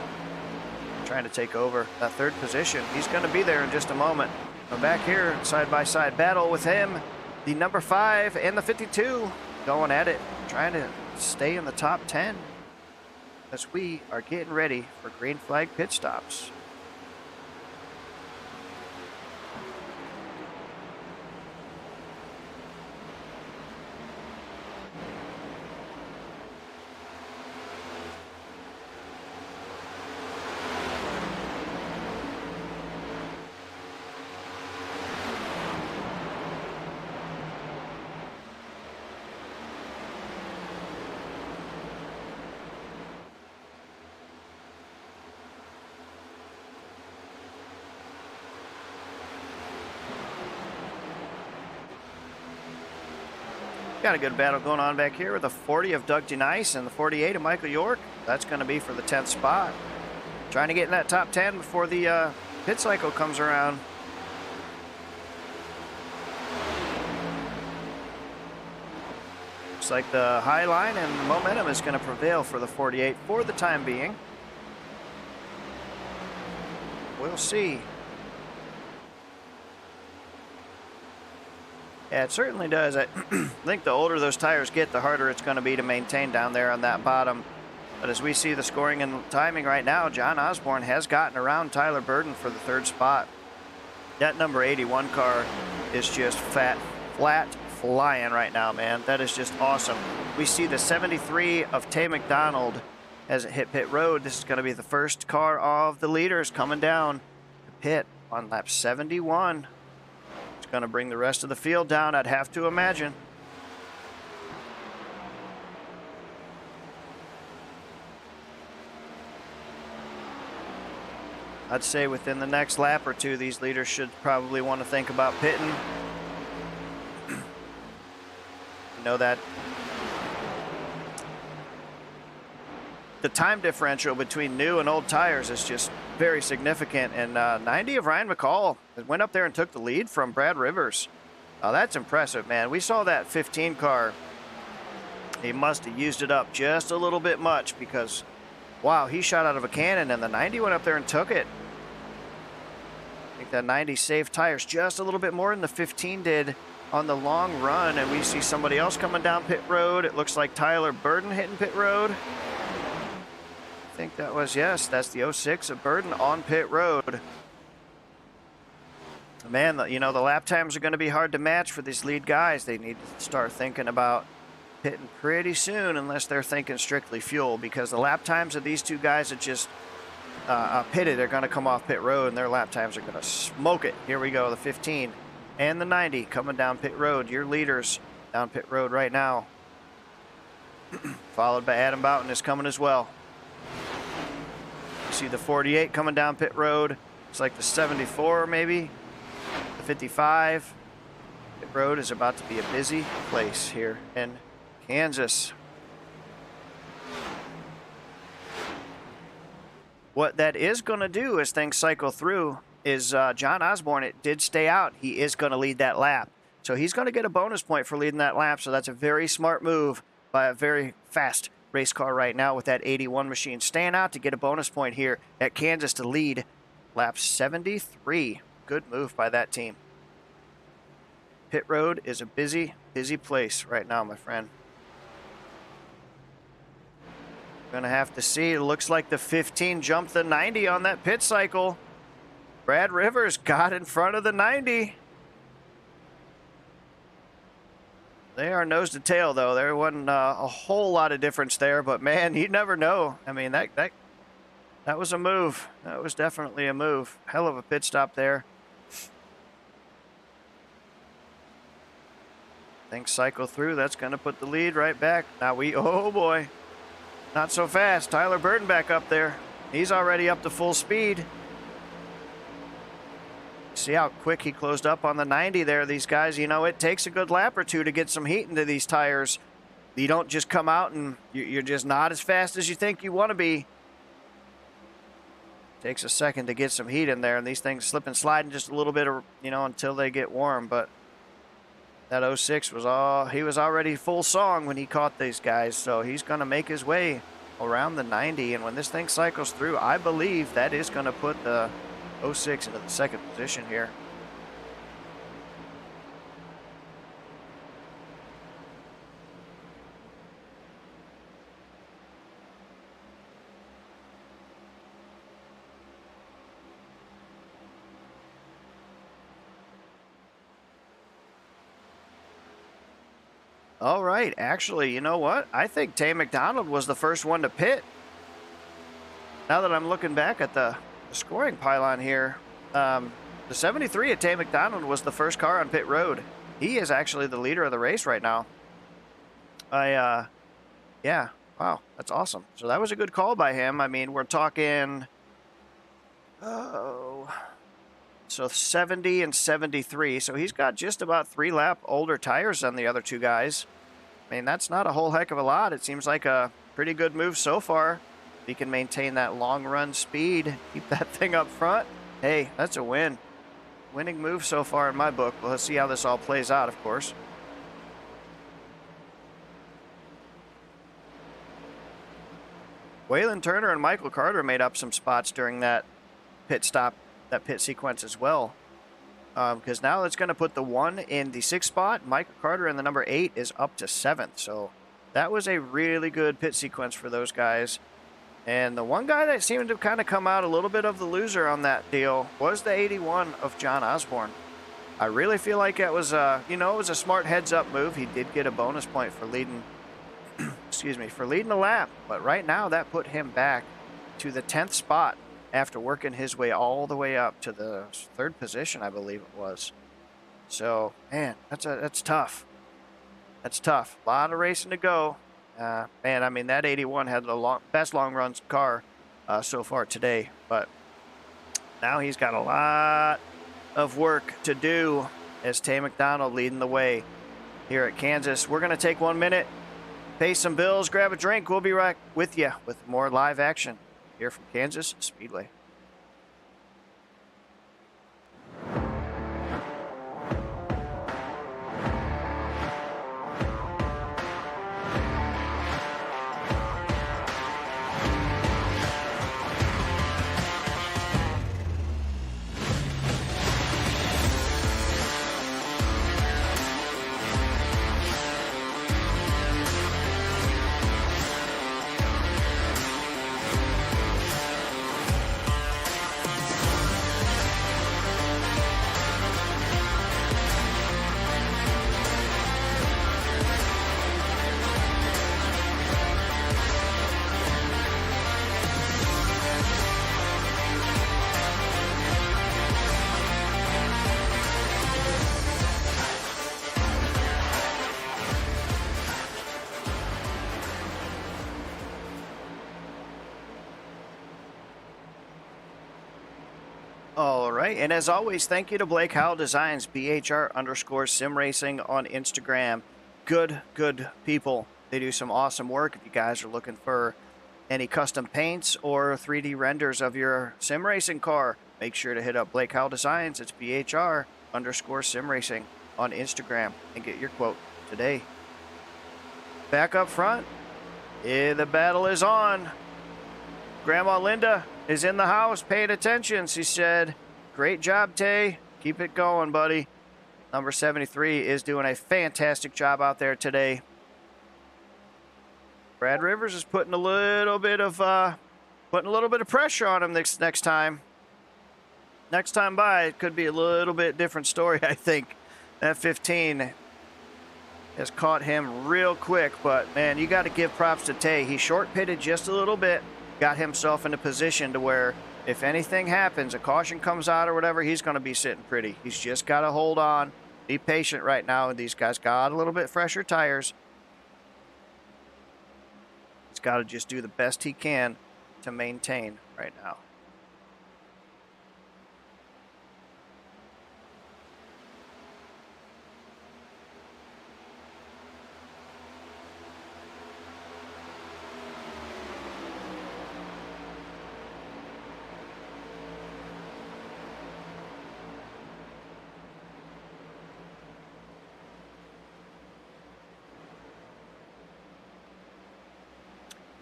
trying to take over that third position. He's going to be there in just a moment. I'm back here, side-by-side battle with him, the number 5 and the 52, going at it, trying to stay in the top 10 as we are getting ready for green flag pit stops. Got a good battle going on back here with the 40 of Doug DeNice and the 48 of Michael York. That's going to be for the 10th spot. Trying to get in that top 10 before the pit cycle comes around. Looks like the high line and the momentum is going to prevail for the 48 for the time being. We'll see. Yeah, it certainly does. I think the older those tires get, the harder it's going to be to maintain down there on that bottom. But as we see the scoring and timing right now, John Osborne has gotten around Tyler Burton for the third spot. That number 81 car is just flat flying right now, man. That is just awesome. We see the 73 of Tay McDonald as it hit pit road. This is going to be the first car of the leaders coming down to pit on lap 71. It's going to bring the rest of the field down, I'd have to imagine. I'd say within the next lap or two, these leaders should probably want to think about pitting. You know that the time differential between new and old tires is just very significant, and 90 of Ryan McCall went up there and took the lead from Brad Rivers. That's impressive, man. We saw that 15 car. He must have used it up just a little bit much because, wow, he shot out of a cannon, and the 90 went up there and took it. I think that 90 saved tires just a little bit more than the 15 did on the long run, and we see somebody else coming down pit road. It looks like Tyler Burton hitting pit road. I think that was, yes, that's the 06 of Burton on pit road. Man, you know, the lap times are going to be hard to match for these lead guys. They need to start thinking about pitting pretty soon unless they're thinking strictly fuel, because the lap times of these two guys that just pitted are going to come off pit road, and their lap times are going to smoke it. Here we go, the 15 and the 90 coming down pit road. Your leaders down pit road right now. Followed by Adam Boughton is coming as well. You see the 48 coming down pit road. It's like the 74 maybe. The 55. Pit road is about to be a busy place here in Kansas. What that is going to do as things cycle through is John Osborne, it did stay out. He is going to lead that lap. So he's going to get a bonus point for leading that lap. So that's a very smart move by a very fast race car right now with that 81 machine. Staying out to get a bonus point here at Kansas to lead lap 73. Good move by that team. Pit road is a busy, busy place right now, my friend. Gonna have to see. It looks like the 15 jumped the 90 on that pit cycle. Brad Rivers got in front of the 90. They are nose to tail, though. There wasn't a whole lot of difference there, but man, you never know. I mean, that was a move. That was definitely a move. Hell of a pit stop there. Things cycle through. That's going to put the lead right back. Now oh boy, not so fast. Tyler Burton back up there. He's already up to full speed. See how quick he closed up on the 90 there. These guys, you know, it takes a good lap or two to get some heat into these tires. You don't just come out and you're just not as fast as you think you want to be. Takes a second to get some heat in there, and these things slip and slide in just a little bit, you know, until they get warm. But that 06 he was already full song when he caught these guys, so he's going to make his way around the 90. And when this thing cycles through, I believe that is going to put the 06 into the second position here. All right, actually, you know what? I think Tay McDonald was the first one to pit. Now that I'm looking back at the scoring pylon here, the 73 at Tay McDonald was the first car on pit road. He is actually the leader of the race right now. Yeah, wow, that's awesome. So that was a good call by him. I mean, we're talking, so 70 and 73. So he's got just about 3 lap older tires than the other two guys. I mean, that's not a whole heck of a lot. It seems like a pretty good move so far. If he can maintain that long run speed, keep that thing up front, hey, that's a win. Winning move so far in my book. Well, let's see how this all plays out, of course. Waylon Turner and Michael Carter made up some spots during that pit stop, that pit sequence as well. Because now it's going to put the 1 in the 6th spot. Michael Carter in the number 8 is up to 7th. So that was a really good pit sequence for those guys. And the one guy that seemed to kind of come out a little bit of the loser on that deal was the 81 of John Osborne. I really feel like it was you know, it was a smart heads-up move. He did get a bonus point for leading, excuse me, for leading the lap. But right now that put him back to the 10th spot after working his way all the way up to the 3rd position, I believe it was. So, man, that's tough. That's tough. A lot of racing to go. Man, I mean, that 81 had the best long runs car so far today, but now he's got a lot of work to do as Tay McDonald leading the way here at Kansas. We're going to take 1 minute, pay some bills, grab a drink. We'll be right with you with more live action here from Kansas Speedway. All right, and as always, thank you to Blake Howell Designs, BHR_sim racing on Instagram. Good people. They do some awesome work. If you guys are looking for any custom paints or 3D renders of your sim racing car, make sure to hit up Blake Howell Designs. It's BHR_sim racing on Instagram and get your quote today. Back up front, the battle is on. Grandma Linda is in the house paying attention. She said, great job, Tay. Keep it going, buddy. Number 73 is doing a fantastic job out there today. Brad Rivers is putting a little bit of pressure on him next time. Next time by, it could be a little bit different story, I think. That 15 has caught him real quick. But, man, you got to give props to Tay. He short pitted just a little bit, got himself in a position to where if anything happens, a caution comes out or whatever, he's going to be sitting pretty. He's just got to hold on, be patient right now. And these guys got a little bit fresher tires. He's got to just do the best he can to maintain right now.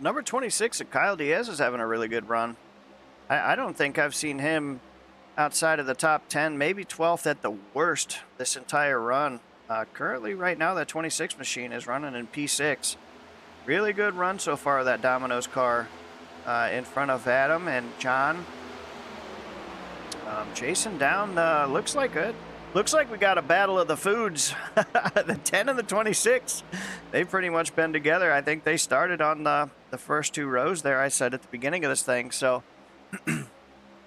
Number 26, Kyle Diaz is having a really good run. I don't think I've seen him outside of the top 10, maybe 12th at the worst this entire run. Currently, right now, that 26 machine is running in P6. Really good run so far of that Domino's car in front of Adam and John. Chasing down, looks like it. Looks like we got a battle of the foods. The 10 and the 26. They've pretty much been together. I think they started on the first two rows there, I said at the beginning of this thing. So,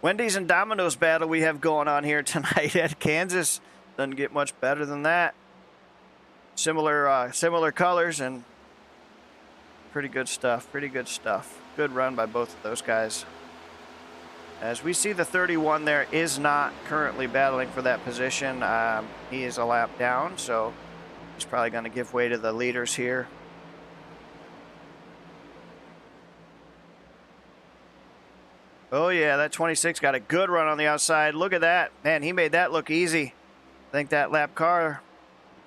Wendy's and Domino's battle we have going on here tonight at Kansas. Doesn't get much better than that. Similar colors and pretty good stuff. Pretty good stuff. Good run by both of those guys. As we see, the 31 there is not currently battling for that position. He is a lap down, so he's probably going to give way to the leaders here. Oh, yeah, that 26 got a good run on the outside. Look at that. Man, he made that look easy. I think that lap car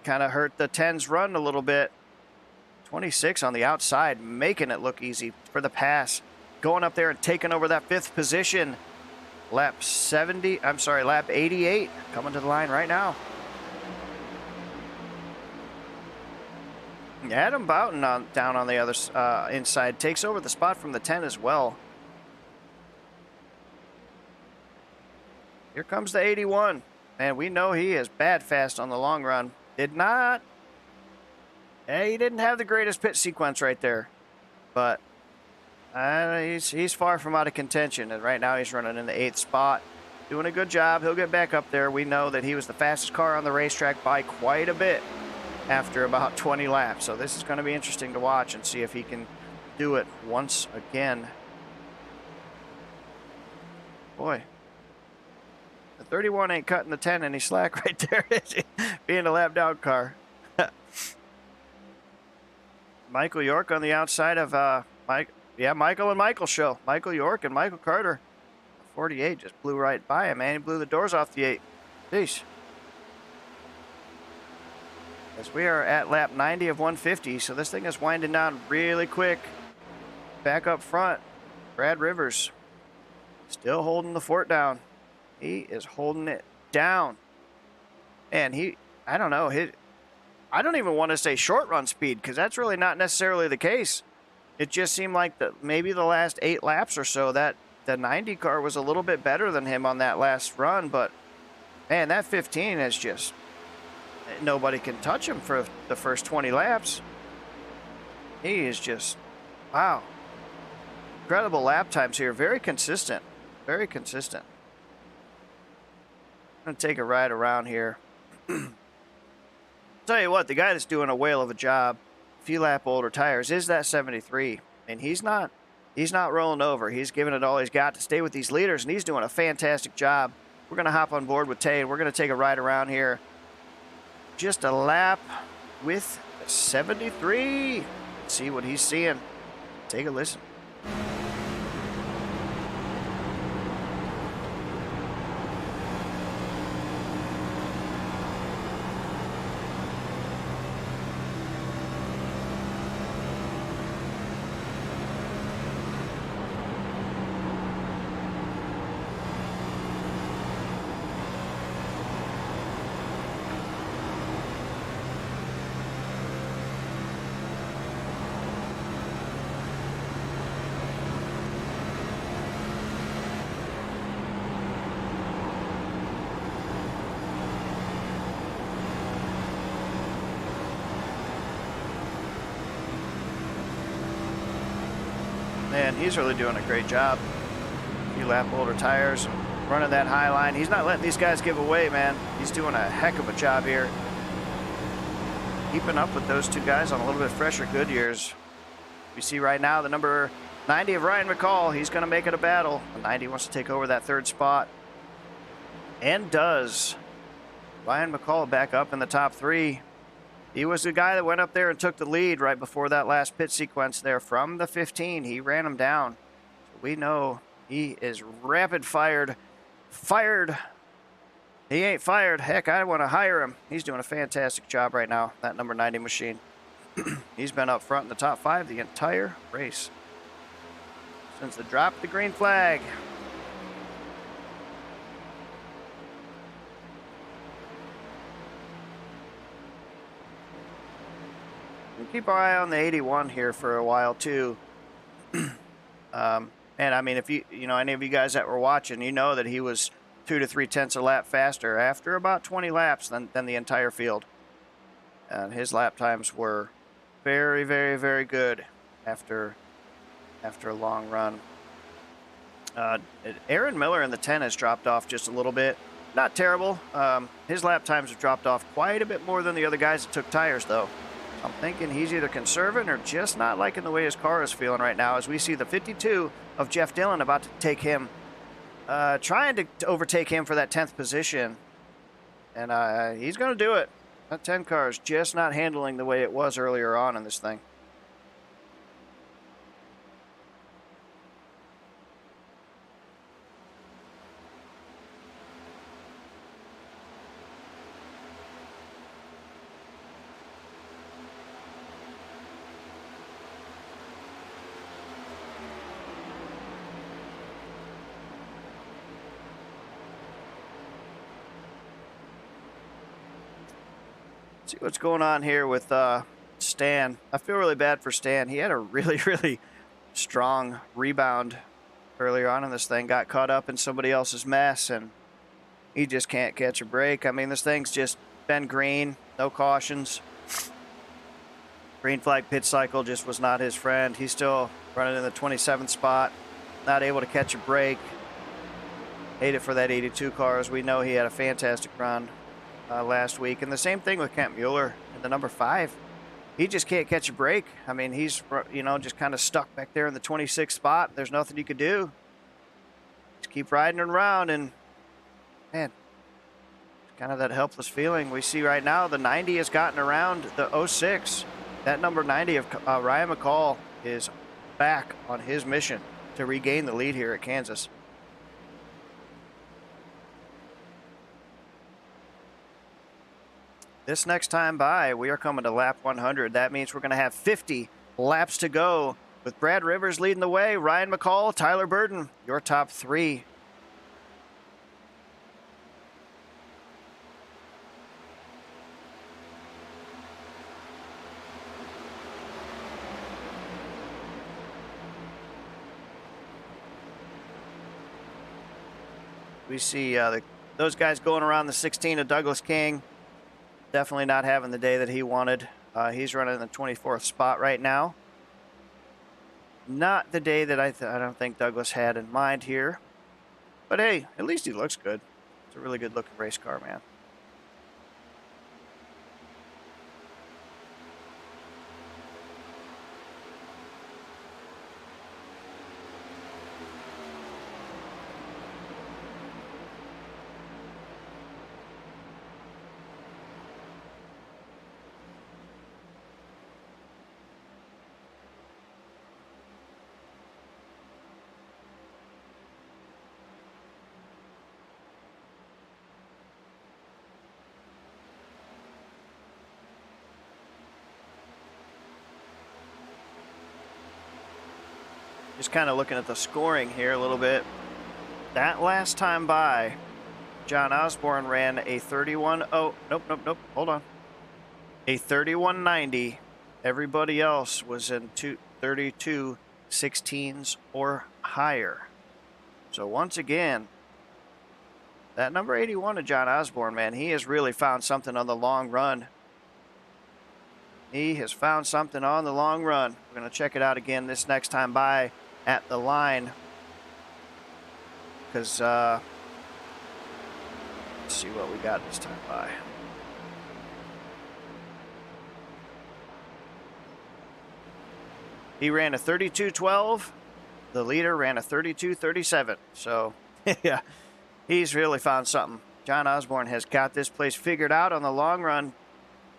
kind of hurt the 10's run a little bit. 26 on the outside, making it look easy for the pass. Going up there and taking over that 5th position. Lap 88 coming to the line right now. Adam Boughton down on the other inside takes over the spot from the 10 as well. Here comes the 81. Man, we know he is bad fast on the long run. He didn't have the greatest pit sequence right there, but he's far from out of contention, and right now he's running in the 8th spot. Doing a good job. He'll get back up there. We know that he was the fastest car on the racetrack by quite a bit after about 20 laps. So this is going to be interesting to watch and see if he can do it once again. Boy, the 31 ain't cutting the 10 any slack right there, is he? Being a lap down car. Michael York on the outside of Mike. Yeah, Michael and Michael show. Michael York and Michael Carter. 48 just blew right by him, man. He blew the doors off the 8. Jeez. As we are at lap 90 of 150, so this thing is winding down really quick. Back up front, Brad Rivers still holding the fort down. He is holding it down. And I don't know, I don't even want to say short run speed because that's really not necessarily the case. It just seemed like maybe the last 8 laps or so that the 90 car was a little bit better than him on that last run. But, man, that 15 is just, nobody can touch him for the first 20 laps. He is just, wow. Incredible lap times here. Very consistent. Very consistent. I'm going to take a ride around here. Tell you what, the guy that's doing a whale of a job, a few lap older tires, is that 73. And he's not rolling over. He's giving it all he's got to stay with these leaders, and he's doing a fantastic job. We're going to hop on board with Tay, and we're going to take a ride around here. Just a lap with 73. See what he's seeing. Take a listen. Man, he's really doing a great job. Few lap older tires and running that high line. He's not letting these guys give away, man. He's doing a heck of a job here. Keeping up with those two guys on a little bit fresher Goodyears. We see right now the number 90 of Ryan McCall. He's going to make it a battle. The 90 wants to take over that third spot. And does. Ryan McCall back up in the top three. He was the guy that went up there and took the lead right before that last pit sequence there from the 15. He ran him down. So we know he is rapid fired. Fired. He ain't fired. Heck, I want to hire him. He's doing a fantastic job right now, that number 90 machine. He's been up front in the top 5 the entire race. Since the drop of the green flag. We'll keep our eye on the 81 here for a while too. And I mean, if you know, any of you guys that were watching, you know that he was 2 to 3 tenths a lap faster after about 20 laps than the entire field. And his lap times were very, very, very good after a long run. Aaron Miller in the 10 has dropped off just a little bit. Not terrible. His lap times have dropped off quite a bit more than the other guys that took tires, though. I'm thinking he's either conserving or just not liking the way his car is feeling right now, as we see the 52 of Jeff Dillon about to take him, trying to overtake him for that 10th position. And he's going to do it. That 10 car is just not handling the way it was earlier on in this thing. See what's going on here with Stan. I feel really bad for Stan. He had a really, really strong rebound earlier on in this thing. Got caught up in somebody else's mess, and he just can't catch a break. I mean, this thing's just been green, no cautions. Green flag pit cycle just was not his friend. He's still running in the 27th spot, not able to catch a break. Hate it for that 82 car, as we know he had a fantastic run last week. And the same thing with Kent Mueller in the number 5. He just can't catch a break. I mean, he's, you know, just kind of stuck back there in the 26th spot. There's nothing you could do. Just keep riding around, and man, it's kind of that helpless feeling. We see right now the 90 has gotten around the 06. That number 90 of Ryan McCall is back on his mission to regain the lead here at Kansas. This next time by, we are coming to lap 100. That means we're going to have 50 laps to go with Brad Rivers leading the way. Ryan McCall, Tyler Burton, your top 3. We see those guys going around the 16 of Douglas King. Definitely not having the day that he wanted. He's running in the 24th spot right now. Not the day that I don't think Douglas had in mind here. But hey, at least he looks good. It's a really good looking race car, man. Just kind of looking at the scoring here a little bit. That last time by, John Osborne ran a 31. Oh, nope. Hold on. A 31.90. Everybody else was in 32 16s or higher. So once again, that number 81 of John Osborne, man, he has really found something on the long run. He has found something on the long run. We're going to check it out again this next time by. at the line. Because, let's see what we got this time by. He ran a 32.12. The leader ran a 32.37. So, yeah, he's really found something. John Osborne has got this place figured out on the long run.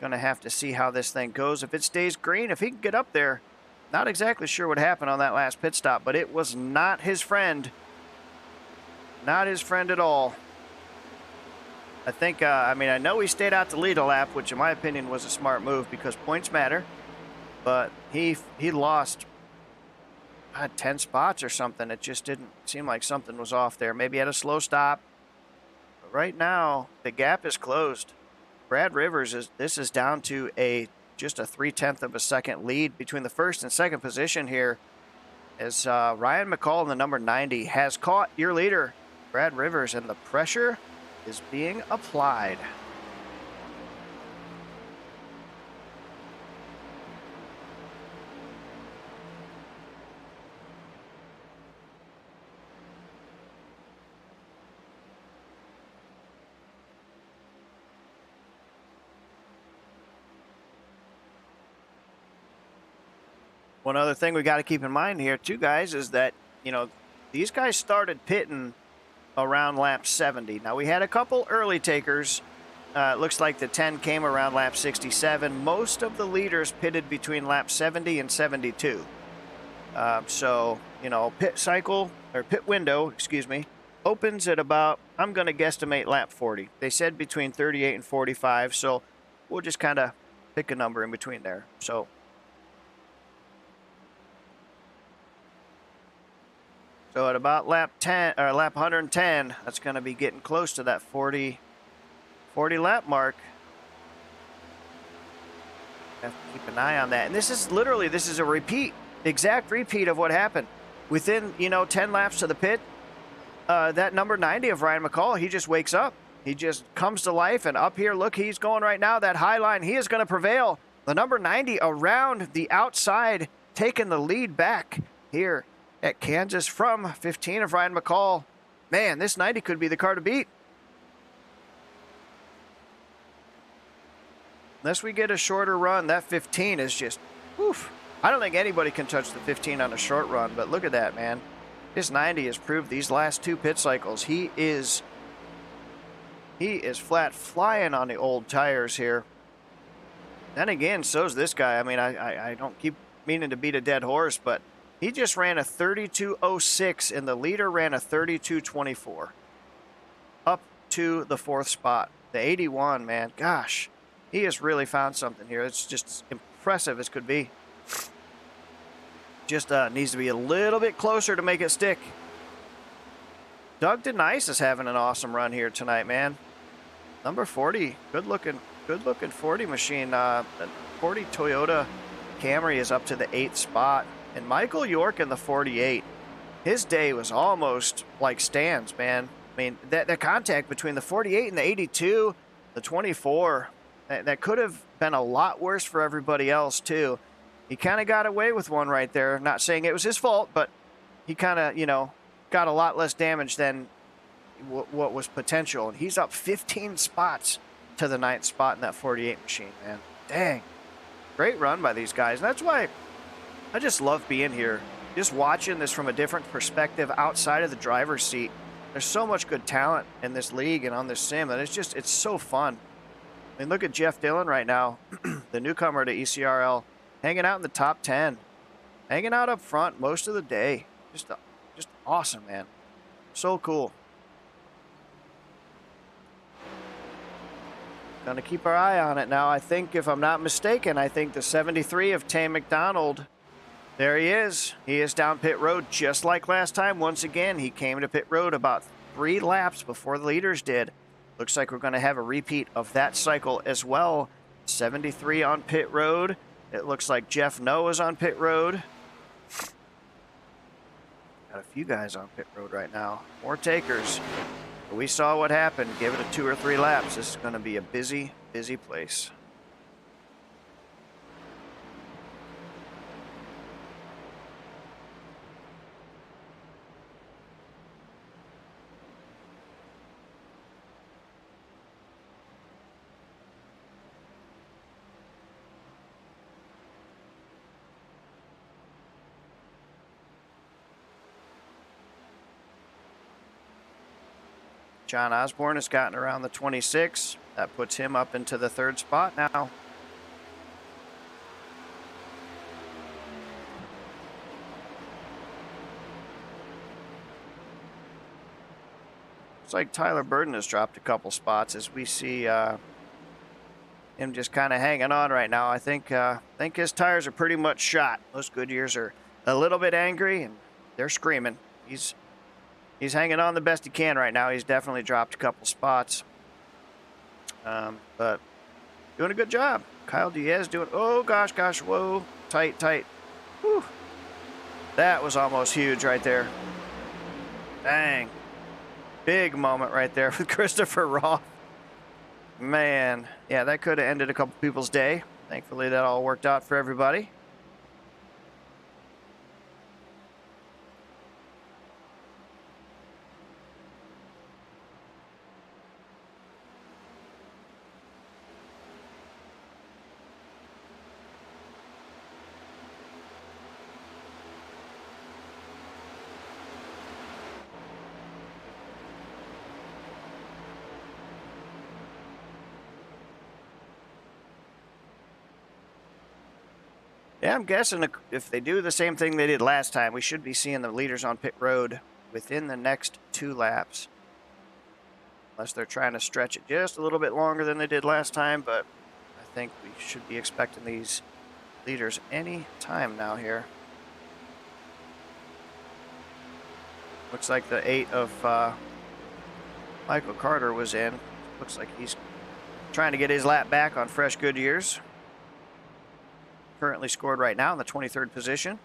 Going to have to see how this thing goes. If it stays green, if he can get up there, not exactly sure what happened on that last pit stop, but it was not his friend. Not his friend at all. I think, I mean, I know he stayed out to lead a lap, which in my opinion was a smart move because points matter. But he lost 10 spots or something. It just didn't seem like something was off there. Maybe he had a slow stop. But right now, the gap is closed. Brad Rivers this is down to just a 0.3 of a second lead between the first and second position here. As Ryan McCall in the number 90 has caught your leader, Brad Rivers, and the pressure is being applied. One other thing we got to keep in mind here, too, guys, is that, you know, these guys started pitting around lap 70. Now, we had a couple early takers. It looks like the 10 came around lap 67. Most of the leaders pitted between lap 70 and 72. So, you know, pit window, excuse me, opens at about, I'm going to guesstimate lap 40. They said between 38 and 45, so we'll just kind of pick a number in between there. So at about lap 10 or lap 110, that's going to be getting close to that 40 lap mark. Have to keep an eye on that. And this is a repeat, exact repeat of what happened. Within, 10 laps to the pit, that number 90 of Ryan McCall, he just wakes up. He just comes to life, and up here, look, he's going right now. That high line, he is going to prevail. The number 90 around the outside, taking the lead back here at Kansas from 15 of Ryan McCall. Man, this 90 could be the car to beat. Unless we get a shorter run, that 15 is just, oof. I don't think anybody can touch the 15 on a short run, but look at that, man. This 90 has proved these last two pit cycles. He is flat flying on the old tires here. Then again, so's this guy. I mean, I don't keep meaning to beat a dead horse, but he just ran a 32.06, and the leader ran a 32.24. Up to the fourth spot. The 81, man, gosh. He has really found something here. It's just as impressive as could be. Just needs to be a little bit closer to make it stick. Doug DeNice is having an awesome run here tonight, man. Number 40, good looking 40 machine. 40 Toyota Camry is up to the 8th spot. And Michael York in the 48, his day was almost like Stan's, man. I mean, that contact between the 48 and the 82, the 24, that could have been a lot worse for everybody else, too. He kind of got away with one right there. Not saying it was his fault, but he kind of, got a lot less damage than what was potential. And he's up 15 spots to the 9th spot in that 48 machine, man. Dang. Great run by these guys. And that's why I just love being here. Just watching this from a different perspective outside of the driver's seat. There's so much good talent in this league and on this sim that it's so fun. I mean, look at Jeff Dillon right now, the newcomer to ECRL, hanging out in the top 10, hanging out up front most of the day. Just awesome, man. So cool. Gonna keep our eye on it now. I think, if I'm not mistaken, the 73 of Tay McDonald, there he is. He is down pit road just like last time. Once again, he came to pit road about 3 laps before the leaders did. Looks like we're going to have a repeat of that cycle as well. 73 on pit road. It looks like Jeff Noe is on pit road. Got a few guys on pit road right now. More takers. But we saw what happened. Give it a 2 or 3 laps. This is going to be a busy, busy place. John Osborne has gotten around the 26. That puts him up into the 3rd spot now. Looks like Tyler Burden has dropped a couple spots as we see him just kind of hanging on right now. I think his tires are pretty much shot. Those Goodyears are a little bit angry and they're screaming. He's hanging on the best he can right now. He's definitely dropped a couple spots, but doing a good job. Kyle Diaz doing. Oh gosh, whoa, tight. Whew. That was almost huge right there. Dang. Big moment right there with Christopher Roth. Man, yeah, that could have ended a couple people's day. Thankfully, that all worked out for everybody. Yeah, I'm guessing if they do the same thing they did last time, we should be seeing the leaders on pit road within the next 2 laps. Unless they're trying to stretch it just a little bit longer than they did last time, but I think we should be expecting these leaders any time now here. Looks like the 8 of Michael Carter was in. Looks like he's trying to get his lap back on fresh Goodyears. Currently scored right now in the 23rd position.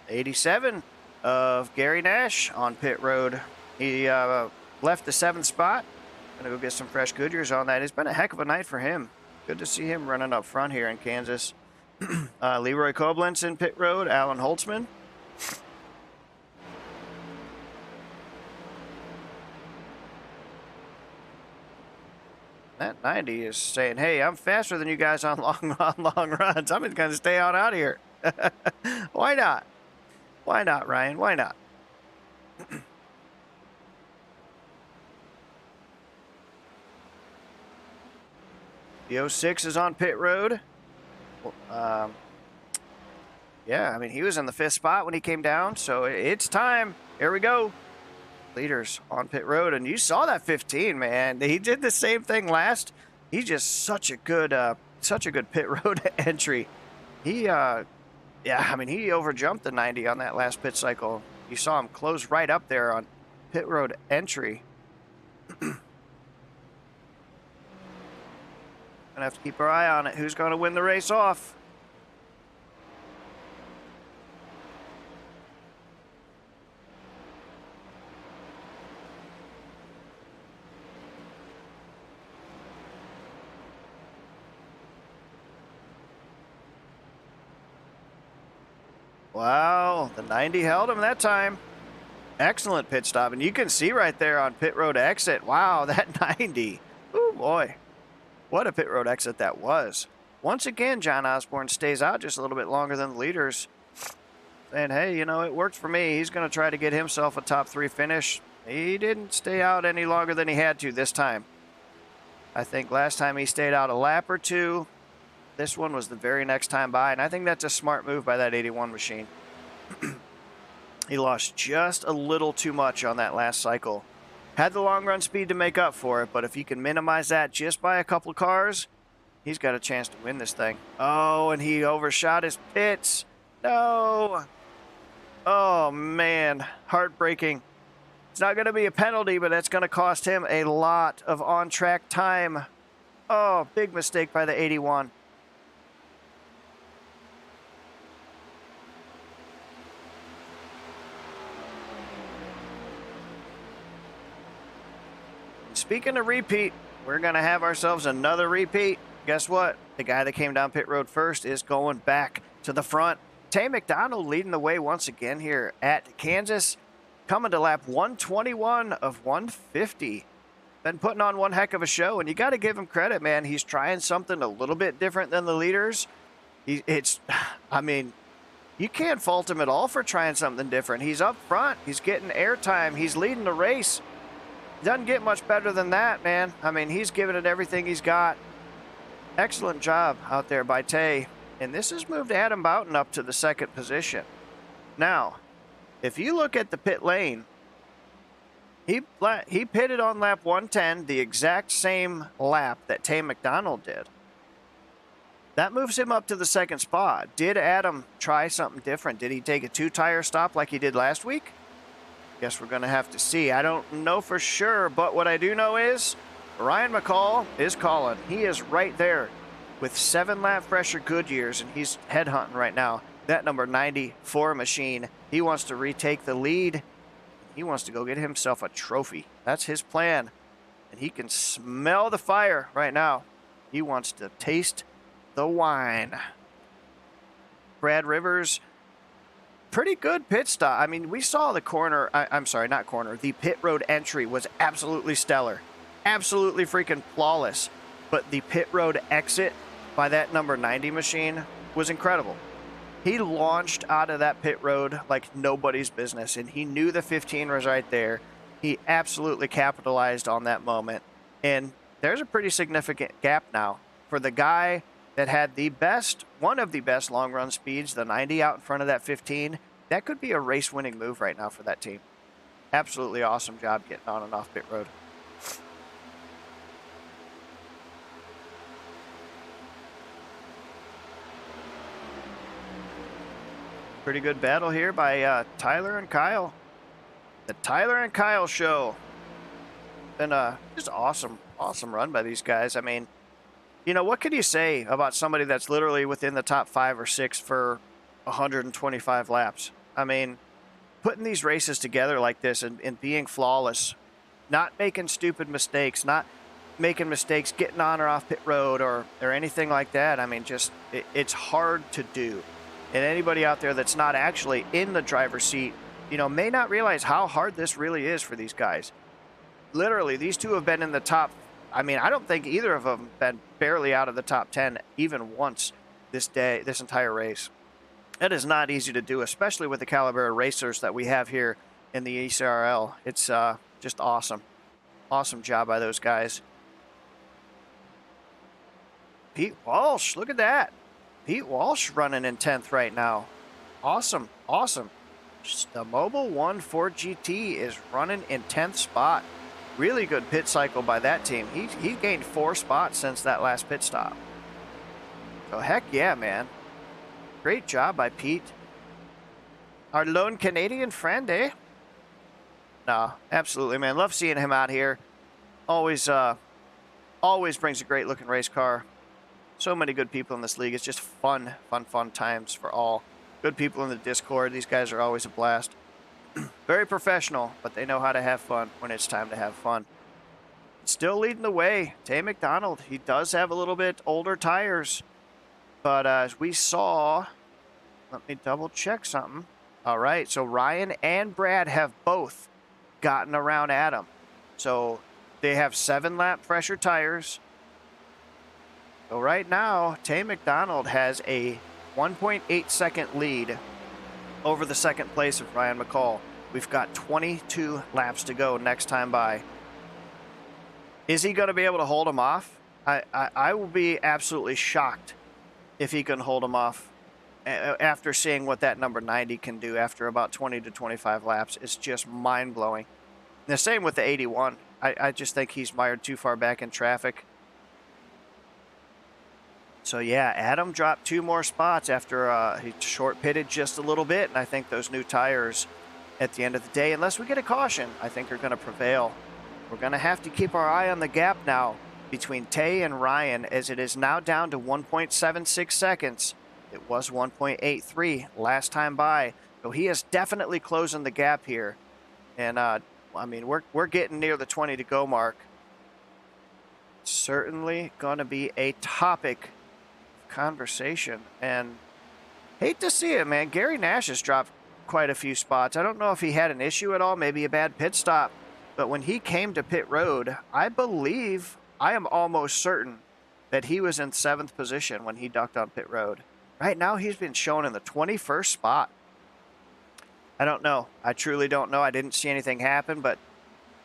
'87 of Gary Nash on pit road. He left the 7th spot. Gonna go get some fresh Goodyears on that. It's been a heck of a night for him. Good to see him running up front here in Kansas. Leroy Koblenz in pit road. Alan Holtzman. That 90 is saying, hey, I'm faster than you guys on long runs. I'm going to stay on out of here. Why not? Why not, Ryan? Why not? The 06 is on pit road. Yeah, I mean, he was in the 5th spot when he came down, so it's time. Here we go. Leaders on pit road, and you saw that 15, man. He did the same thing last. He's just such a good pit road entry. He yeah, I mean, he overjumped the 90 on that last pit cycle. You saw him close right up there on pit road entry. Gonna have to keep our eye on it. Who's going to win the race off? Wow, the 90 held him that time. Excellent pit stop, and you can see right there on pit road exit. Wow, that 90. Oh boy, what a pit road exit that was. Once again, John Osborne stays out just a little bit longer than the leaders. And hey, you know, it worked for me. He's going to try to get himself a top 3 finish. He didn't stay out any longer than he had to this time. I think last time he stayed out a lap or 2. This one was the very next time by, and I think that's a smart move by that 81 machine. He lost just a little too much on that last cycle. Had the long run speed to make up for it, but if you can minimize that just by a couple of cars, he's got a chance to win this thing. Oh, and he overshot his pits. No. Oh, man. Heartbreaking. It's not going to be a penalty, but that's going to cost him a lot of on-track time. Oh, big mistake by the 81. Speaking of repeat, we're going to have ourselves another repeat. Guess what? The guy that came down pit road first is going back to the front. Tay McDonald leading the way once again here at Kansas, coming to lap 121 of 150. Been putting on one heck of a show, and you got to give him credit, man. He's trying something a little bit different than the leaders. I mean, You can't fault him at all for trying something different. He's up front. He's getting airtime. He's leading the race. Doesn't get much better than that, man. I mean, he's giving it everything he's got. Excellent job out there by Tay. And this has moved Adam Boughton up to the second position. Now, if you look at the pit lane, he pitted on lap 110, the exact same lap that Tay McDonald did. That moves him up to the second spot. Did Adam try something different? Did he take a 2-tire stop like he did last week? Guess we're going to have to see. I don't know for sure, but what I do know is Ryan McCall is calling. He is right there with 7-lap fresher Goodyears, and he's headhunting right now. That number 94 machine. He wants to retake the lead. He wants to go get himself a trophy. That's his plan. And he can smell the fire right now. He wants to taste the wine. Brad Rivers, pretty good pit stop. I mean, we saw the corner, I'm sorry, not corner. The pit road entry was absolutely stellar. Absolutely freaking flawless. But the pit road exit by that number 90 machine was incredible. He launched out of that pit road like nobody's business, and he knew the 15 was right there. He absolutely capitalized on that moment. And there's a pretty significant gap now for the guy that had the best, one of the best long run speeds, the 90 out in front of that 15. That could be a race winning move right now for that team. Absolutely awesome job getting on and off pit road. Pretty good battle here by Tyler and Kyle. The Tyler and Kyle show. Been just awesome run by these guys. I mean, you know, what could you say about somebody that's literally within the top 5 or 6 for 125 laps? I mean, putting these races together like this and being flawless, not making stupid mistakes, not making mistakes getting on or off pit road or anything like that. I mean, just it's hard to do. And anybody out there that's not actually in the driver's seat, you know, may not realize how hard this really is for these guys. Literally, these two have been in the top. I mean, I don't think either of them been barely out of the top 10 even once this entire race. That is not easy to do, especially with the caliber of racers that we have here in the ECRL. It's just awesome. Awesome job by those guys. Pete Walsh, look at that. Pete Walsh running in 10th right now. Awesome. Just the Mobile 1 Ford GT is running in 10th spot. Really good pit cycle by that team. He gained 4 spots since that last pit stop. So heck yeah, man. Great job by Pete. Our lone Canadian friend, eh? No, absolutely, man. Love seeing him out here. Always brings a great looking race car. So many good people in this league. It's just fun times for all. Good people in the Discord. These guys are always a blast. Very professional, but they know how to have fun when it's time to have fun. Still leading the way, Tay McDonald. He does have a little bit older tires, but as we saw, let me double check something. All right, so Ryan and Brad have both gotten around Adam. So they have 7-lap fresher tires. So right now, Tay McDonald has a 1.8 second lead over the second place of Ryan McCall. We've got 22 laps to go next time by. Is he going to be able to hold him off? I will be absolutely shocked if he can hold him off after seeing what that number 90 can do after about 20 to 25 laps. It's just mind-blowing. The same with the 81. I just think he's mired too far back in traffic. So yeah, Adam dropped 2 more spots after he short pitted just a little bit, and I think those new tires at the end of the day, unless we get a caution, I think are going to prevail. We're going to have to keep our eye on the gap now between Tay and Ryan, as it is now down to 1.76 seconds. It was 1.83 last time by, so he is definitely closing the gap here. And I mean, we're getting near the 20 to go mark. Certainly going to be a topic conversation, and hate to see it, man. Gary Nash has dropped quite a few spots. I don't know if he had an issue at all, maybe a bad pit stop, but when he came to pit road, I am almost certain that he was in 7th position when he ducked on pit road. Right now, he's been shown in the 21st spot. I don't know. I truly don't know. I didn't see anything happen, but,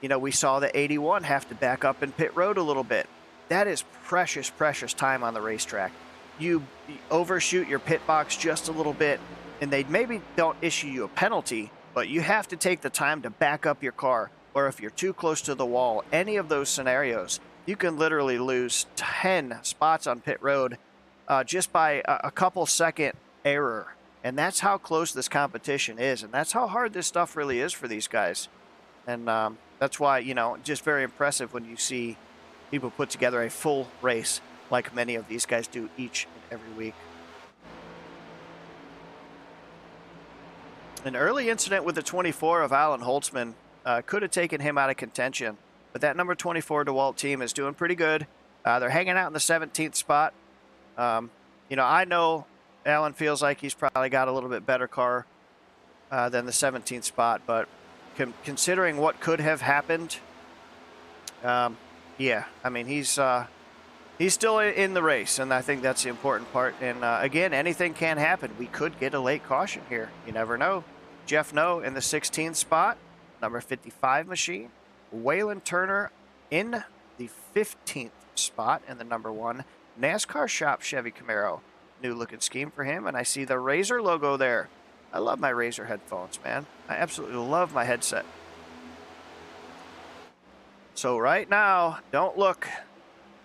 you know, we saw the 81 have to back up in pit road a little bit. That is precious, precious time on the racetrack. You overshoot your pit box just a little bit, and they maybe don't issue you a penalty, but you have to take the time to back up your car. Or if you're too close to the wall, any of those scenarios, you can literally lose 10 spots on pit road just by a couple second error. And that's how close this competition is. And that's how hard this stuff really is for these guys. And that's why, you know, just very impressive when you see people put together a full race like many of these guys do each and every week. An early incident with the 24 of Alan Holtzman could have taken him out of contention. But that number 24 DeWalt team is doing pretty good. They're hanging out in the 17th spot. You know, I know Alan feels like he's probably got a little bit better car than the 17th spot, but considering what could have happened, yeah, I mean, he's still in the race, and I think that's the important part. And again, anything can happen. We could get a late caution here. You never know. Jeff No in the 16th spot, number 55 machine. Waylon Turner in the 15th spot in the number 1 NASCAR Shop Chevy Camaro. New looking scheme for him, and I see the Razor logo there. I love my Razor headphones, man. I absolutely love my headset. So right now, don't look,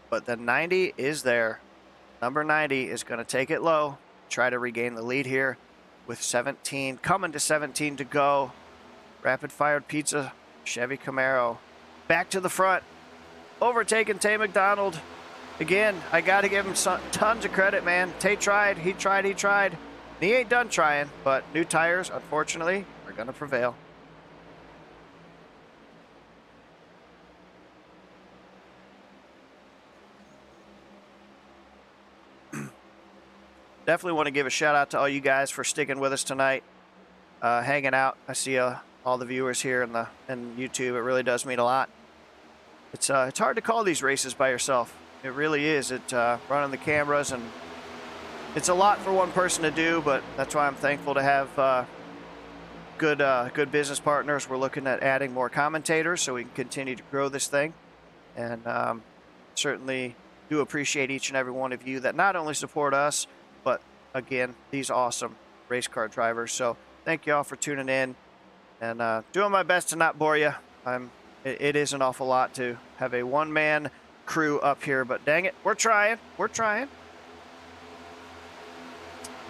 but the 90 is there. Number 90 is going to take it low, try to regain the lead here with 17, coming to 17 to go. Rapid Fired Pizza, Chevy Camaro, back to the front, overtaking Tay McDonald. Again, I got to give him tons of credit, man. Tay tried, he tried. And he ain't done trying, but new tires, unfortunately, are going to prevail. Definitely want to give a shout out to all you guys for sticking with us tonight, hanging out. I see all the viewers here in YouTube. It really does mean a lot. It's hard to call these races by yourself. It really is. Running the cameras, and it's a lot for one person to do, but that's why I'm thankful to have good business partners. We're looking at adding more commentators so we can continue to grow this thing, and certainly do appreciate each and every one of you that not only support us, but again, these awesome race car drivers. So thank you all for tuning in, and doing my best to not bore you. It is an awful lot to have a one-man crew up here, but dang it, we're trying.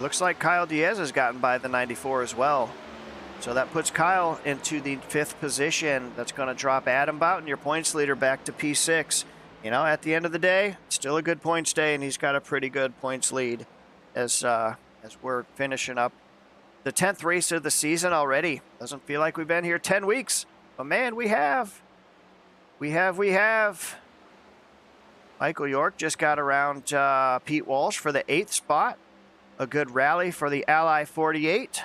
Looks like Kyle Diaz has gotten by the 94 as well. So that puts Kyle into the 5th position. That's going to drop Adam Boughton, your points leader, back to P6. You know, at the end of the day, still a good points day, and he's got a pretty good points lead as we're finishing up the 10th race of the season already. Doesn't feel like we've been here 10 weeks, but man, we have. Michael York just got around Pete Walsh for the 8th spot. A good rally for the Ally 48.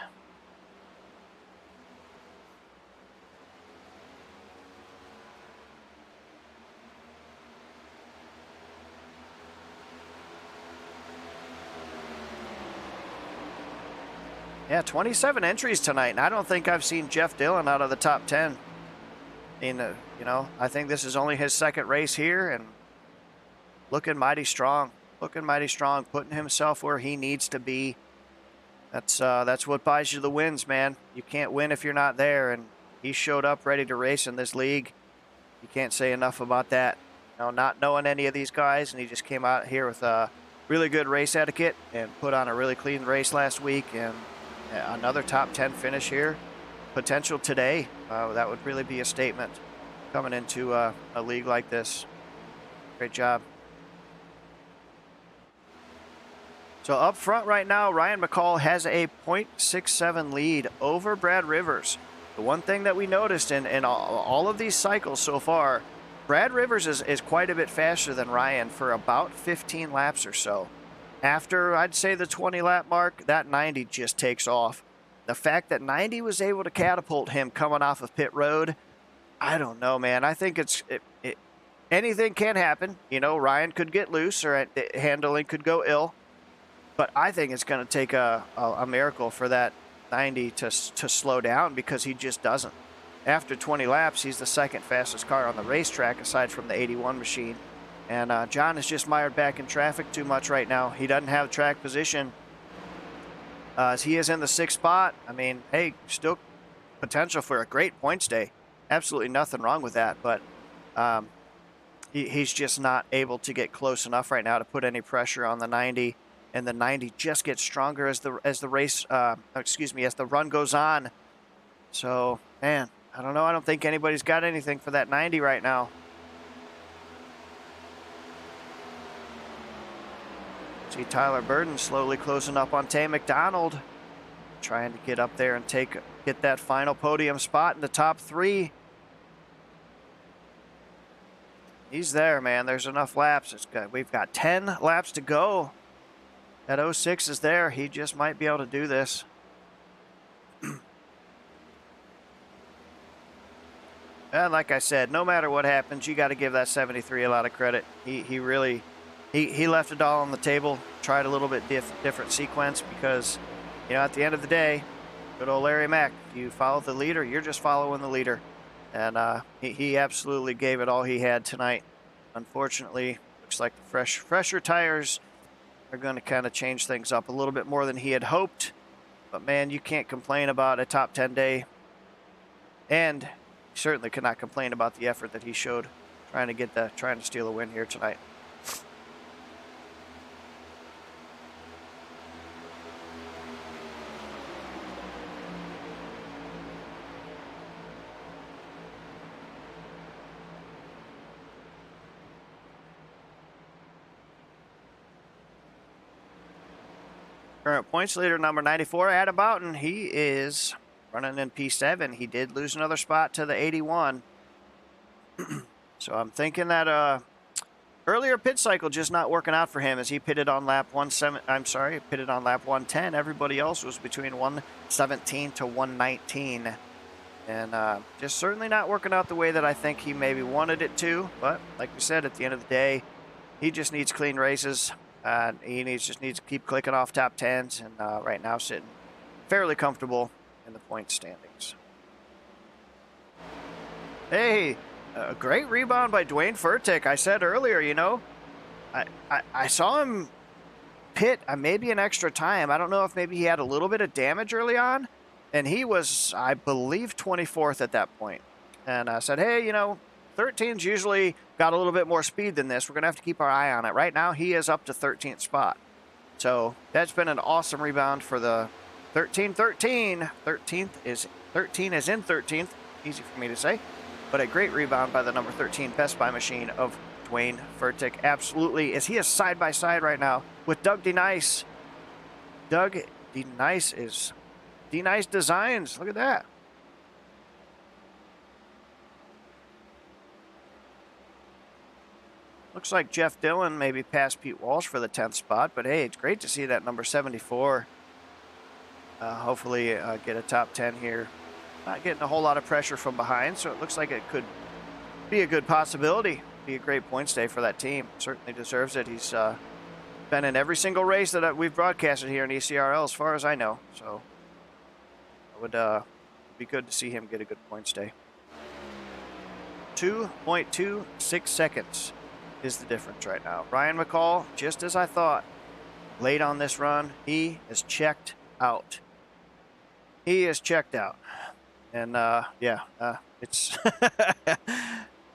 Yeah, 27 entries tonight, and I don't think I've seen Jeff Dillon out of the top 10. You know, I think this is only his 2nd race here, and looking mighty strong, putting himself where he needs to be. That's what buys you the wins, man. You can't win if you're not there, and he showed up ready to race in this league. You can't say enough about that. You know, not knowing any of these guys, and he just came out here with a really good race etiquette and put on a really clean race last week, and another top 10 finish here. Potential today. That would really be a statement coming into a league like this. Great job. So up front right now, Ryan McCall has a .67 lead over Brad Rivers. The one thing that we noticed in all of these cycles so far, Brad Rivers is quite a bit faster than Ryan for about 15 laps or so. After, I'd say, the 20-lap mark, that 90 just takes off. The fact that 90 was able to catapult him coming off of pit road, I don't know, man. I think anything can happen. You know, Ryan could get loose, or handling could go ill. But I think it's going to take a miracle for that 90 to slow down, because he just doesn't. After 20 laps, he's the second fastest car on the racetrack aside from the 81 machine. And John is just mired back in traffic too much right now. He doesn't have track position. As he is in the 6th spot. I mean, hey, still potential for a great points day. Absolutely nothing wrong with that. But he's just not able to get close enough right now to put any pressure on the 90. And the 90 just gets stronger as the race, as the run goes on. So, man, I don't know. I don't think anybody's got anything for that 90 right now. See Tyler Burden slowly closing up on Tay McDonald, trying to get up there and get that final podium spot in the top 3. He's there, man. There's enough laps. We've got 10 laps to go. That 06 is there. He just might be able to do this. And like I said, no matter what happens, you got to give that 73 a lot of credit. He really left it all on the table. Tried a little bit different sequence, because, you know, at the end of the day, good old Larry Mack, if you follow the leader, you're just following the leader. And he absolutely gave it all he had tonight. Unfortunately, looks like the fresher tires are going to kind of change things up a little bit more than he had hoped. But man, you can't complain about a top 10 day. And you certainly cannot complain about the effort that he showed trying to steal a win here tonight. Current points leader, number 94, Adam Boughton. He is running in P7. He did lose another spot to the 81. So I'm thinking that earlier pit cycle just not working out for him, as he pitted on lap 110. Everybody else was between 117 to 119. And just certainly not working out the way that I think he maybe wanted it to. But like we said, at the end of the day, he just needs clean races. He just needs to keep clicking off top 10s, and right now sitting fairly comfortable in the point standings. Hey, a great rebound by Dwayne Furtick. I said earlier, you know, I saw him pit maybe an extra time. I don't know if maybe he had a little bit of damage early on, and he was, I believe, 24th at that point. And I said, hey, you know, 13's usually got a little bit more speed than this. We're going to have to keep our eye on it. Right now, he is up to 13th spot. So that's been an awesome rebound for the 13. 13 is in 13th. Easy for me to say. But a great rebound by the number 13 Best Buy machine of Dwayne Furtick. Absolutely, as he is side by side right now with Doug DeNice. Doug DeNice is DeNice Designs. Look at that. Looks like Jeff Dillon maybe passed Pete Walsh for the 10th spot, but hey, it's great to see that number 74 hopefully get a top 10 here. Not getting a whole lot of pressure from behind, so it looks like it could be a good possibility. Be a great points day for that team. Certainly deserves it. He's been in every single race that we've broadcasted here in ECRL, as far as I know. So it would be good to see him get a good points day. 2.26 seconds is the difference right now. Ryan McCall, just as I thought, late on this run, he is checked out. He is checked out. And it's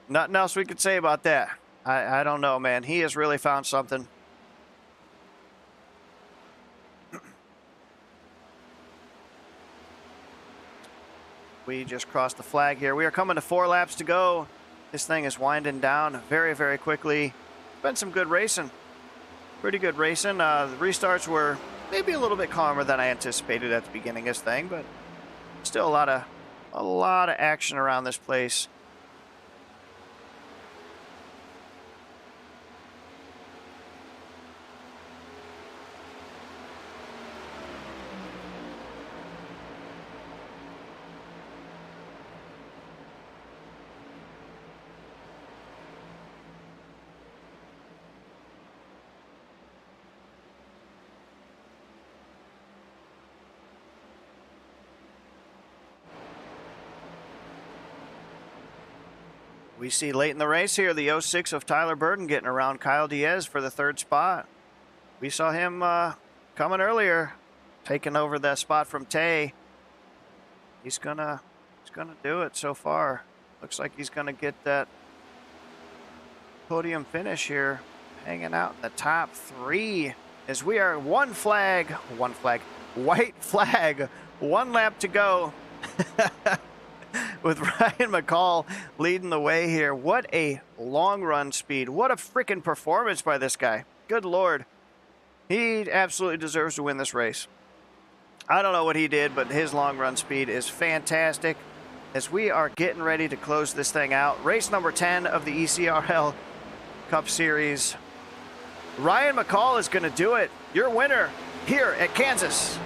nothing else we could say about that. I don't know, man. He has really found something. We just crossed the flag here. We are coming to 4 laps to go. This thing is winding down very, very quickly. Been some good racing. Pretty good racing. The restarts were maybe a little bit calmer than I anticipated at the beginning of this thing, but still a lot of action around this place. We see late in the race here, the 06 of Tyler Burton getting around Kyle Diaz for the 3rd spot. We saw him coming earlier, taking over that spot from Tay. He's gonna do it so far. Looks like he's gonna get that podium finish here, hanging out in the top 3 as we are white flag, 1 lap to go. With Ryan McCall leading the way here. What a long run speed. What a freaking performance by this guy. Good Lord. He absolutely deserves to win this race. I don't know what he did, but his long run speed is fantastic. As we are getting ready to close this thing out. Race number 10 of the ECRL Cup Series. Ryan McCall is going to do it. Your winner here at Kansas.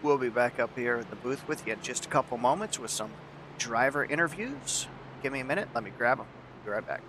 We'll be back up here at the booth with you in just a couple moments with some driver interviews. Give me a minute. Let me grab them. Be right back.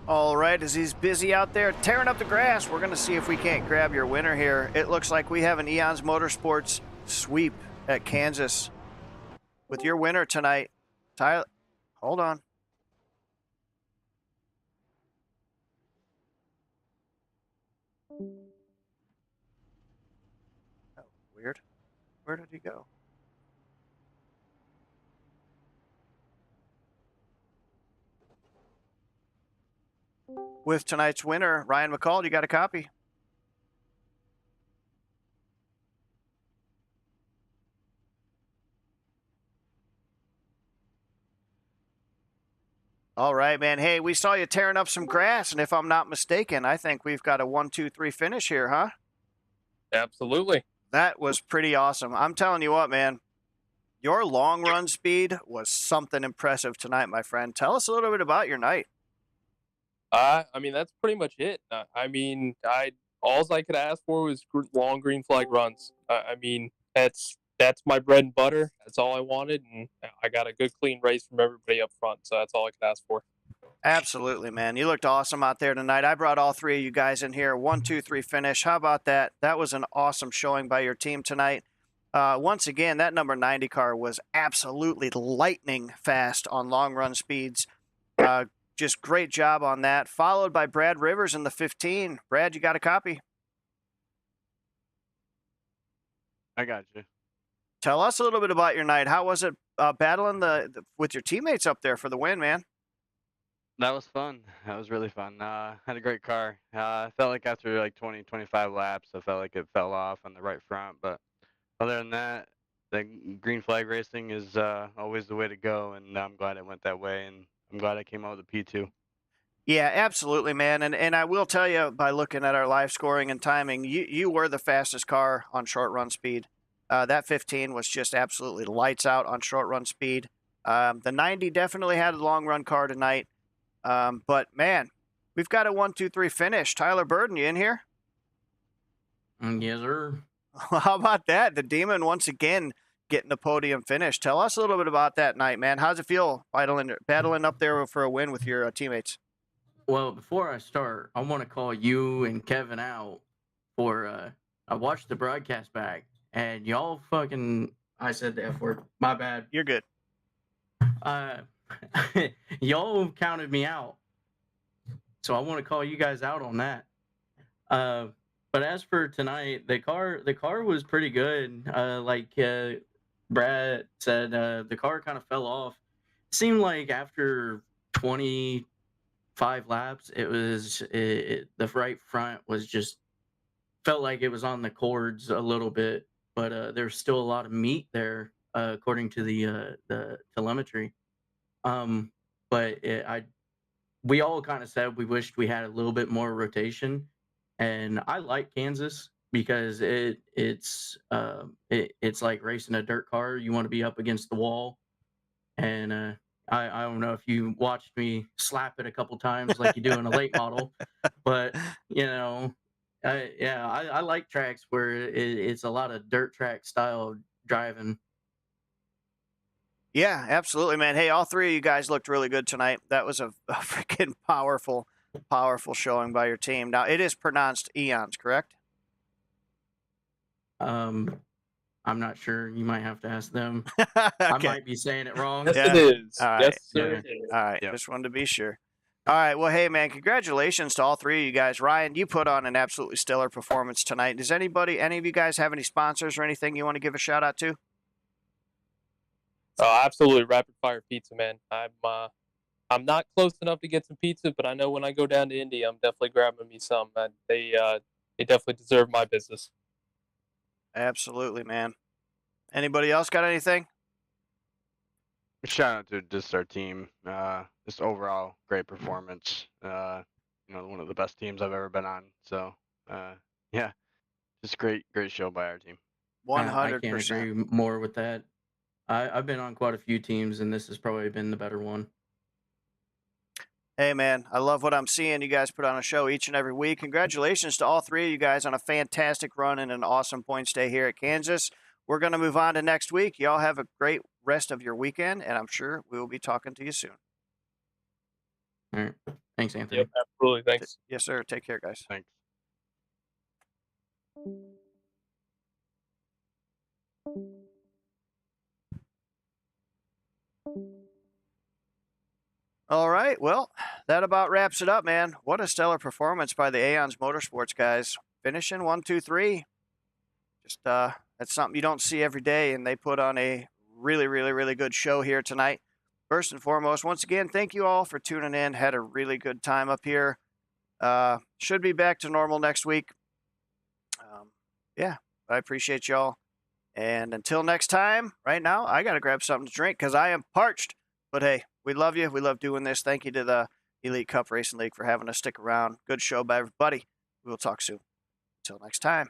All right, as he's busy out there tearing up the grass, we're going to see if we can't grab your winner here. It looks like we have an Eons Motorsports sweep at Kansas with your winner tonight. Tyler, hold on. Oh, weird. Where did he go? With tonight's winner, Ryan McCall, you got a copy? All right, man. Hey, we saw you tearing up some grass, and if I'm not mistaken, I think we've got a 1, 2, 3 finish here, huh? Absolutely. That was pretty awesome. I'm telling you what, man. Your long run speed was something impressive tonight, my friend. Tell us a little bit about your night. I mean, that's pretty much it. I mean, alls I could ask for was long green flag runs. I mean, that's my bread and butter. That's all I wanted, and I got a good clean race from everybody up front. So that's all I could ask for. Absolutely, man. You looked awesome out there tonight. I brought all 3 of you guys in here. 1, 2, 3 finish. How about that? That was an awesome showing by your team tonight. Once again, that number 90 car was absolutely lightning fast on long run speeds. Just great job on that. Followed by Brad Rivers in the 15. Brad, you got a copy? I got you. Tell us a little bit about your night. How was it battling with your teammates up there for the win, man? That was fun. That was really fun. Had a great car. I felt like after like 20, 25 laps, I felt like it fell off on the right front. But other than that, the green flag racing is always the way to go, and I'm glad it went that way, and I'm glad I came out with a P2. Yeah, absolutely, man. And I will tell you, by looking at our live scoring and timing, you were the fastest car on short run speed. That 15 was just absolutely lights out on short run speed. The 90 definitely had a long run car tonight. But man, we've got a 1, 2, 3 finish. Tyler Burton, you in here? Yes, sir. How about that? The Demon once again getting the podium finish. Tell us a little bit about that night, man. How's it feel battling up there for a win with your teammates? Well, before I start, I want to call you and Kevin out for I watched the broadcast back and y'all fucking I said the F word. My bad. You're good. Uh y'all counted me out. So I want to call you guys out on that. Uh but as for tonight, the car was pretty good. Brad said, the car kind of fell off. Seemed like after 25 laps, the right front was just felt like it was on the cords a little bit, but there's still a lot of meat there, according to the telemetry. Um, but we all kind of said we wished we had a little bit more rotation, and I like Kansas because it's like racing a dirt car. You want to be up against the wall, and I don't know if you watched me slap it a couple times like you do in a late model, but you know, I like tracks where it's a lot of dirt track style driving. Yeah, absolutely, man. Hey, all three of you guys looked really good tonight. That was a freaking powerful showing by your team. Now, it is pronounced Eons, correct? I'm not sure. You might have to ask them. I Okay. might be saying it wrong. Yes, Yeah. it is. All right. Yes, sir. Yeah. It is. All right, Yep. just wanted to be sure. All right, well, hey, man, congratulations to all three of you guys. Ryan, you put on an absolutely stellar performance tonight. Does any of you guys have any sponsors or anything you want to give a shout out to? Oh, absolutely, rapid fire pizza, man. I'm not close enough to get some pizza, but I know when I go down to Indy, I'm definitely grabbing me some. They definitely deserve my business. Absolutely, man. Anybody else got anything? Shout out to just our team. Just overall great performance. One of the best teams I've ever been on. So, yeah, just great show by our team. I can't 100%. agree more with that. I've been on quite a few teams, and this has probably been the better one. Hey, man, I love what I'm seeing. You guys put on a show each and every week. Congratulations to all three of you guys on a fantastic run and an awesome points day here at Kansas. We're going to move on to next week. Y'all have a great rest of your weekend, and I'm sure we will be talking to you soon. All right. Thanks, Anthony. Yep, absolutely. Thanks. Yes, sir. Take care, guys. Thanks. All right. Well, that about wraps it up, man. What a stellar performance by the Aeons Motorsports guys. Finishing 1, 2, 3. Just that's something you don't see every day, and they put on a really, really, really good show here tonight. First and foremost, once again, thank you all for tuning in. Had a really good time up here. Should be back to normal next week. Yeah, I appreciate y'all. And until next time, right now, I got to grab something to drink because I am parched. But hey, we love you. We love doing this. Thank you to the Elite Cup Racing League for having us stick around. Good show by everybody. We will talk soon. Until next time.